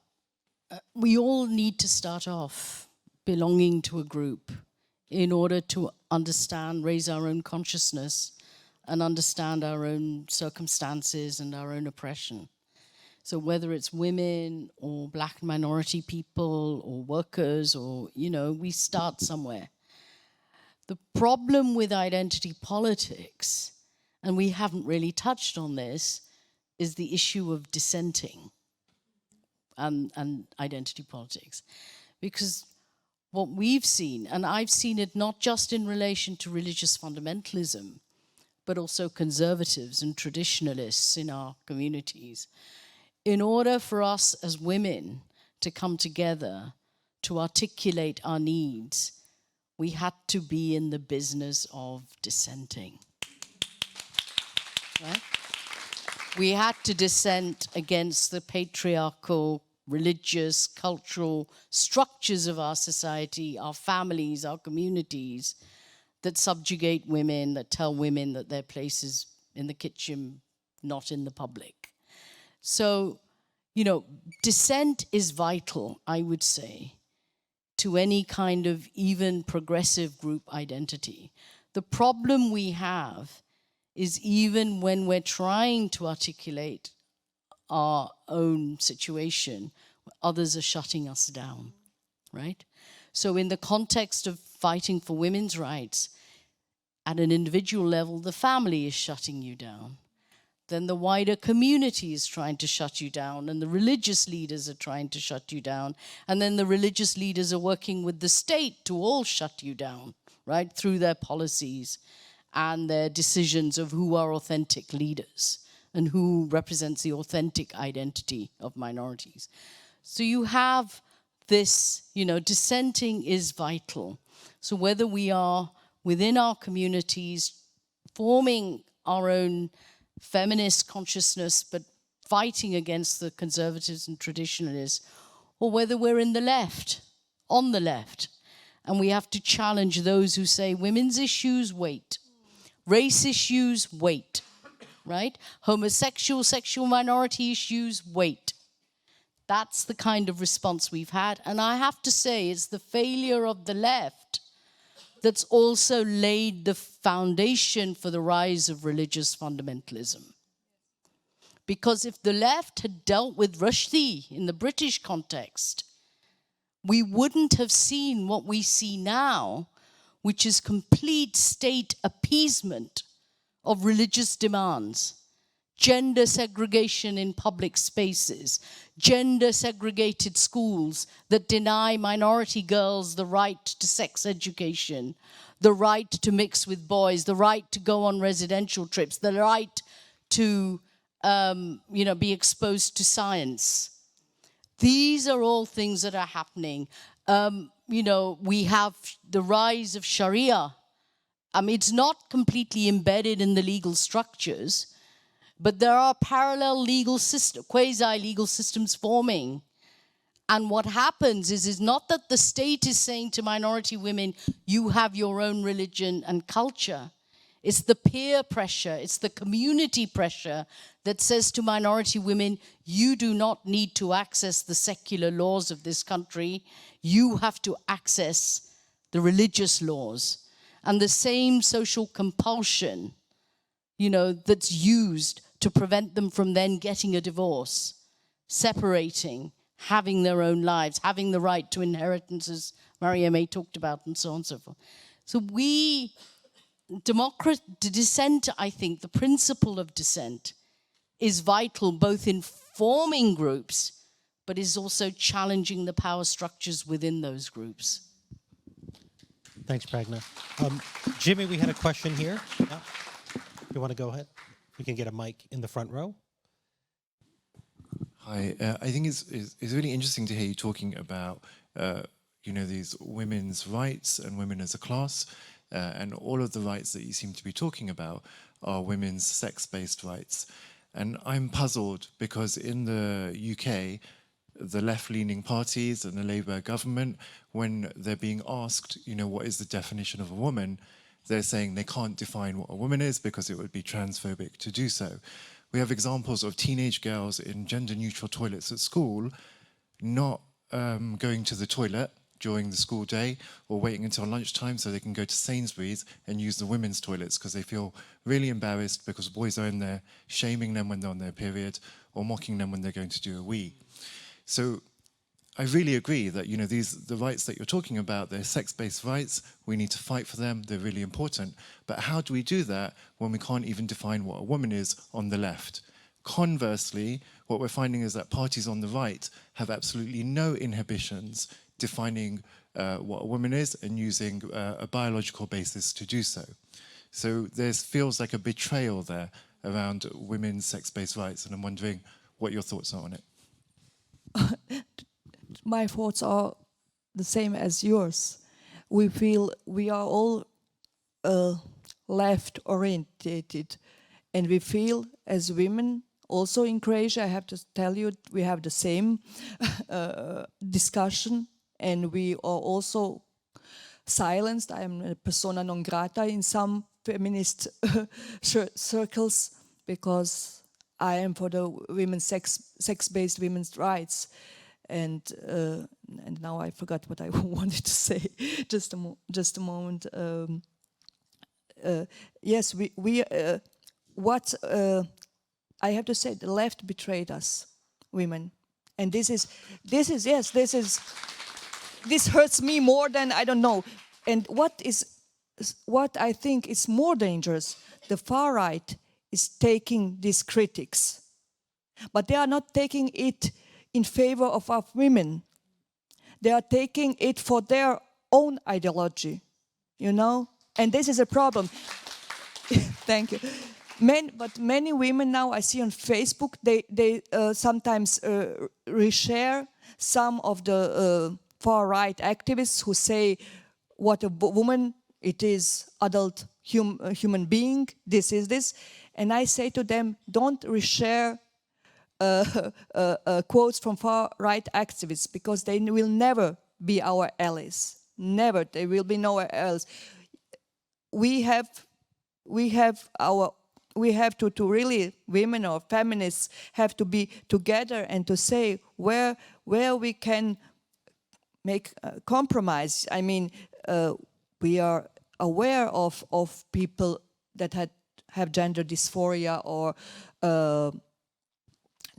we all need to start off belonging to a group in order to understand, raise our own consciousness, and understand our own circumstances and our own oppression. So whether it's women or black minority people or workers or, we start somewhere. The problem with identity politics, and we haven't really touched on this, is the issue of dissenting and identity politics. Because what we've seen, and I've seen it not just in relation to religious fundamentalism, but also conservatives and traditionalists in our communities. In order for us as women to come together to articulate our needs, we had to be in the business of dissenting. Right? We had to dissent against the patriarchal, religious, cultural structures of our society, our families, our communities, that subjugate women, that tell women that their place is in the kitchen, not in the public. So, dissent is vital, I would say, to any kind of even progressive group identity. The problem we have is even when we're trying to articulate our own situation, others are shutting us down, right? So in the context of fighting for women's rights, at an individual level, the family is shutting you down. Then the wider community is trying to shut you down, and the religious leaders are trying to shut you down. And then the religious leaders are working with the state to all shut you down, right, through their policies and their decisions of who are authentic leaders and who represents the authentic identity of minorities. So you have this, dissenting is vital. So whether we are within our communities forming our own feminist consciousness but fighting against the conservatives and traditionalists, or whether we're in the left, on the left, and we have to challenge those who say women's issues, wait. Race issues, wait, right? Homosexual, sexual minority issues, wait. That's the kind of response we've had. And I have to say, it's the failure of the left that's also laid the foundation for the rise of religious fundamentalism. Because if the left had dealt with Rushdie in the British context, we wouldn't have seen what we see now, which is complete state appeasement of religious demands, gender segregation in public spaces, gender segregated schools that deny minority girls the right to sex education, the right to mix with boys, the right to go on residential trips, the right to be exposed to science. These are all things that are happening. We have the rise of Sharia. It's not completely embedded in the legal structures, but there are parallel legal systems, quasi-legal systems forming. And what happens is not that the state is saying to minority women, you have your own religion and culture. It's the peer pressure, it's the community pressure that says to minority women, you do not need to access the secular laws of this country. You have to access the religious laws. And the same social compulsion, that's used to prevent them from then getting a divorce, separating, having their own lives, having the right to inheritances Marieme talked about, and so on and so forth. So dissent, I think, the principle of dissent is vital both in forming groups, but is also challenging the power structures within those groups. Thanks, Pragna. Jimmy, we had a question here. Yeah. You want to go ahead? We can get a mic in the front row. Hi, I think it's really interesting to hear you talking about, these women's rights and women as a class, and all of the rights that you seem to be talking about are women's sex-based rights. And I'm puzzled because in the UK, the left-leaning parties and the Labour government, when they're being asked, what is the definition of a woman, they're saying they can't define what a woman is because it would be transphobic to do so. We have examples of teenage girls in gender-neutral toilets at school not going to the toilet during the school day or waiting until lunchtime so they can go to Sainsbury's and use the women's toilets because they feel really embarrassed because boys are in there shaming them when they're on their period or mocking them when they're going to do a wee. So I really agree that the rights that you're talking about, they're sex-based rights. We need to fight for them. They're really important. But how do we do that when we can't even define what a woman is on the left? Conversely, what we're finding is that parties on the right have absolutely no inhibitions defining what a woman is and using a biological basis to do so. So there feels like a betrayal there around women's sex-based rights, and I'm wondering what your thoughts are on it. My thoughts are the same as yours. We feel we are all left-oriented, and we feel as women, also in Croatia, I have to tell you, we have the same discussion, and we are also silenced. I am a persona non grata in some feminist circles because I am for the women's sex-based women's rights. and now I forgot what I wanted to say. Just a moment. Yes, what I have to say, the left betrayed us, women, and this hurts me more than I don't know. And what I think is more dangerous, the far right is taking these critics, but they are not taking it in favor of our women. They are taking it for their own ideology, you know? And this is a problem. Thank you. But many women now I see on Facebook, they sometimes reshare some of the far-right activists who say, what a woman, it is adult human being, this is this. And I say to them, don't reshare quotes from far-right activists, because they will never be our allies. Never, they will be nowhere else. We have to really, women or feminists have to be together and to say where we can make a compromise. I mean, we are aware of people that have gender dysphoria or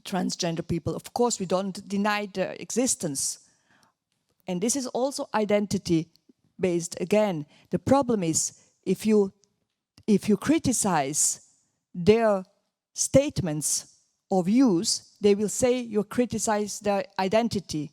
transgender people. Of course, we don't deny their existence. And this is also identity-based. Again, the problem is if you criticize their statements or views, they will say you criticize their identity.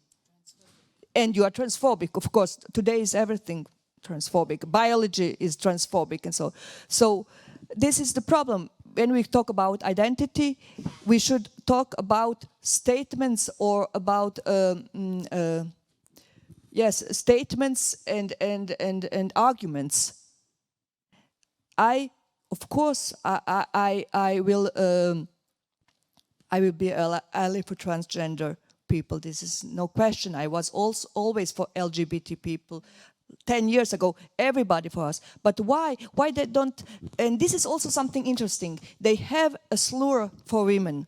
And you are transphobic. Of course, today is everything transphobic. Biology is transphobic, and so this is the problem. When we talk about identity, we should talk about statements or about statements and arguments. I will be an ally for transgender people. This is no question. I was also always for LGBT people. 10 years ago, everybody for us. But why they don't? And this is also something interesting. They have a slur for women.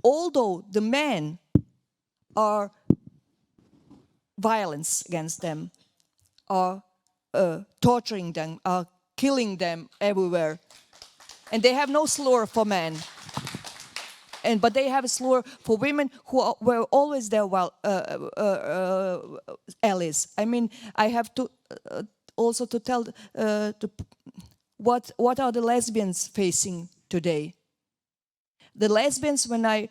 Although the men are violence against them, are torturing them, are killing them everywhere. And they have no slur for men. But they have a slur for women who were always their allies. I mean, I have to also to tell what are the lesbians facing today. The lesbians, when I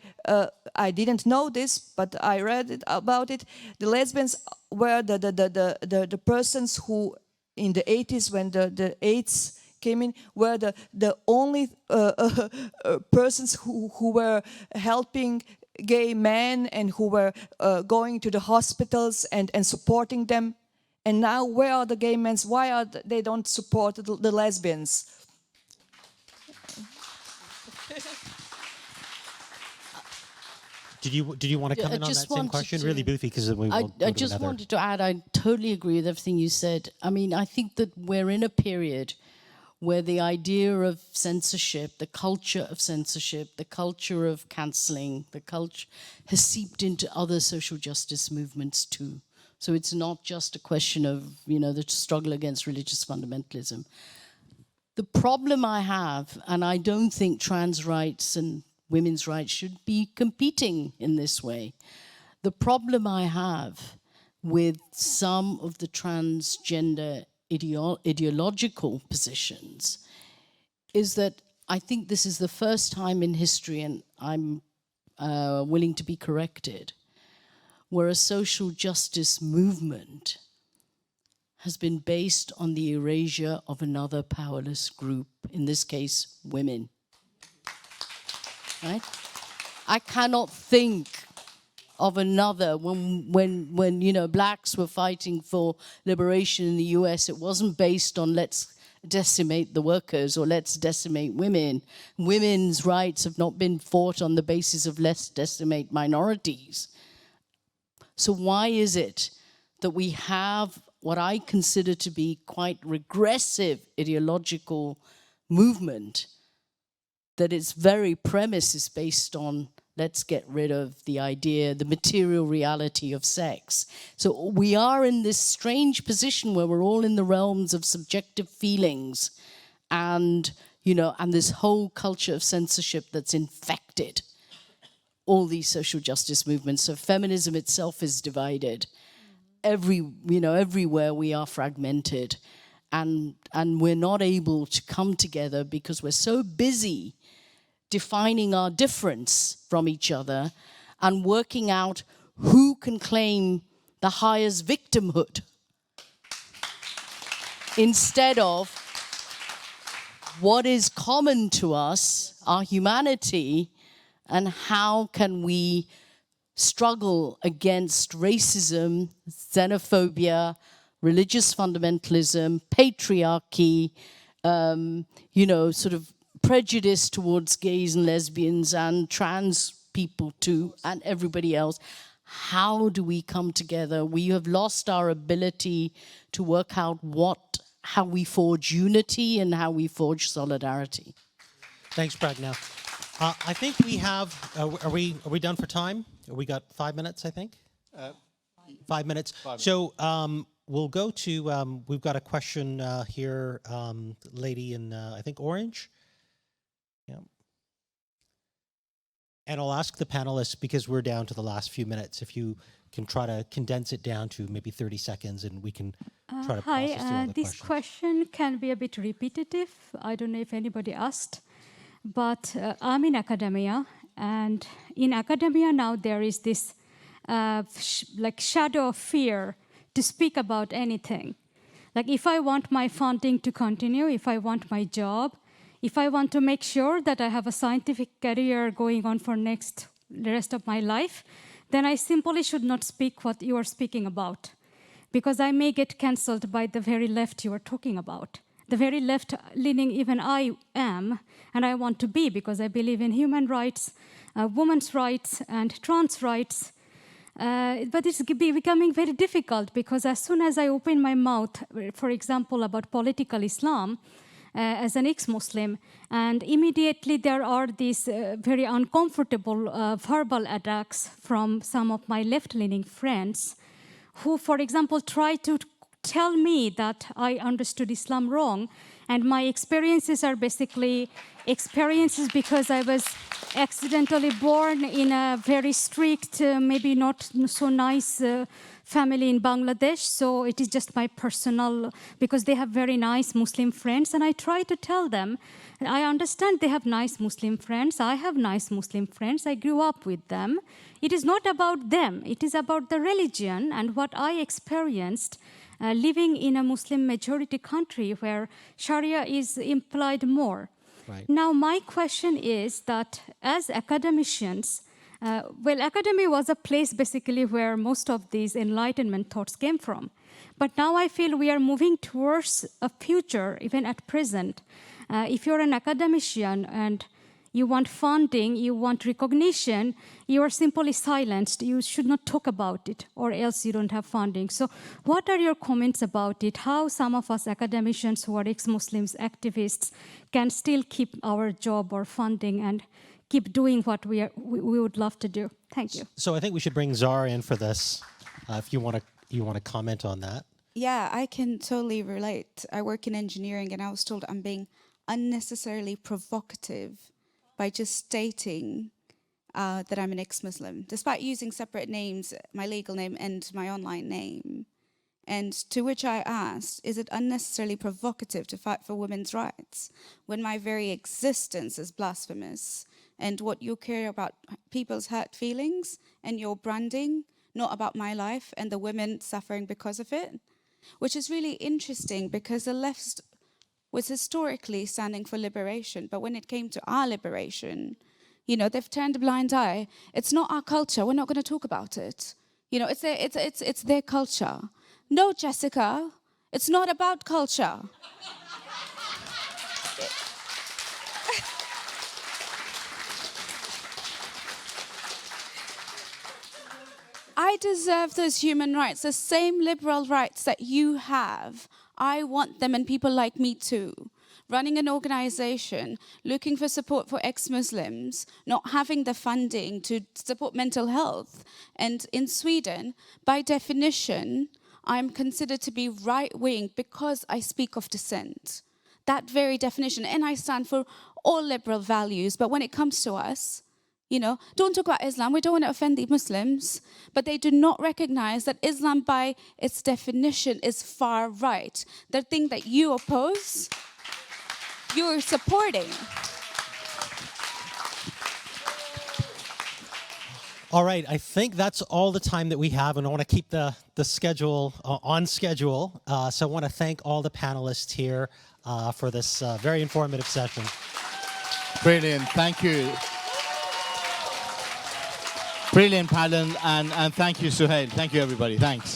didn't know this, but I read about it. The lesbians were the persons who, in the 80s, when the AIDS came in, were the only persons who were helping gay men and who were going to the hospitals and supporting them. And now, where are the gay men? Why are they don't support the lesbians? Did you want to come in on that same question? Really briefly, because I just wanted to add, I totally agree with everything you said. I mean, I think that we're in a period where the idea of censorship, the culture of censorship, the culture of cancelling, the culture has seeped into other social justice movements too. So it's not just a question of, the struggle against religious fundamentalism. The problem I have, and I don't think trans rights and women's rights should be competing in this way. The problem I have with some of the transgender ideological positions is that I think this is the first time in history, and I'm willing to be corrected, where a social justice movement has been based on the erasure of another powerless group, in this case, women. Right? I cannot think of another when blacks were fighting for liberation in the US. It wasn't based on let's decimate the workers or let's decimate women. Women's rights have not been fought on the basis of let's decimate minorities. So why is it that we have what I consider to be quite regressive ideological movement that its very premise is based on let's get rid of the idea, the material reality of sex. So we are in this strange position where we're all in the realms of subjective feelings and, you know, and this whole culture of censorship that's infected all these social justice movements. So feminism itself is divided. Everywhere we are fragmented, and we're not able to come together because we're so busy defining our difference from each other and working out who can claim the highest victimhood instead of what is common to us, our humanity, and how can we struggle against racism, xenophobia, religious fundamentalism, patriarchy, sort of prejudice towards gays and lesbians and trans people too, and everybody else. How do we come together? We have lost our ability to work out how we forge unity and how we forge solidarity. Thanks, Pragna. I think we have, are we done for time? We got 5 minutes, I think? 5 minutes. 5 minutes. So we'll go to, we've got a question here, lady in, I think, orange. Yeah. And I'll ask the panelists, because we're down to the last few minutes, if you can try to condense it down to maybe 30 seconds and we can try to process through all the this question can be a bit repetitive. I don't know if anybody asked. But I'm in academia, and in academia now there is this shadow of fear to speak about anything. Like if I want my funding to continue, if I want my job, if I want to make sure that I have a scientific career going on for the rest of my life, then I simply should not speak what you are speaking about, because I may get cancelled by the very left you are talking about. The very left-leaning even I am, and I want to be, because I believe in human rights, women's rights, and trans rights. But it's becoming very difficult, because as soon as I open my mouth, for example, about political Islam, as an ex-Muslim, and immediately there are these very uncomfortable verbal attacks from some of my left-leaning friends who, for example, try to tell me that I understood Islam wrong, and my experiences are basically experiences because I was accidentally born in a very strict, maybe not so nice family in Bangladesh, so it is just my personal, because they have very nice Muslim friends, and I try to tell them, I understand they have nice Muslim friends, I have nice Muslim friends, I grew up with them. It is not about them, it is about the religion and what I experienced living in a Muslim majority country where Sharia is implied more. Right. Now, my question is that as academicians, academia was a place basically where most of these enlightenment thoughts came from. But now I feel we are moving towards a future, even at present. If you're an academician and you want funding, you want recognition, you are simply silenced. You should not talk about it, or else you don't have funding. So what are your comments about it? How some of us academicians who are ex-Muslims, activists, can still keep our job or funding and keep doing what we would love to do? Thank you. So I think we should bring Zara in for this, if you want to comment on that. Yeah, I can totally relate. I work in engineering, and I was told I'm being unnecessarily provocative by just stating that I'm an ex-Muslim, despite using separate names, my legal name and my online name. And to which I asked, is it unnecessarily provocative to fight for women's rights when my very existence is blasphemous, and what you care about people's hurt feelings and your branding, not about my life and the women suffering because of it? Which is really interesting, because the left was historically standing for liberation, but when it came to our liberation, they've turned a blind eye. It's not our culture. We're not going to talk about it. It's their culture. No, Jessica, it's not about culture. I deserve those human rights, the same liberal rights that you have. I want them, and people like me too. running an organization, looking for support for ex-Muslims, not having the funding to support mental health. And in Sweden, by definition, I'm considered to be right-wing because I speak of dissent. That very definition. And I stand for all liberal values. But when it comes to us, you know, don't talk about Islam. We don't want to offend the Muslims. But they do not recognize that Islam, by its definition, is far right. The thing that you oppose, you're supporting. All right, I think that's all the time that we have, and I want to keep the schedule on schedule. So I want to thank all the panelists here for this very informative session. Brilliant, thank you. Brilliant panel, and thank you, Sohail. Thank you, everybody. Thanks.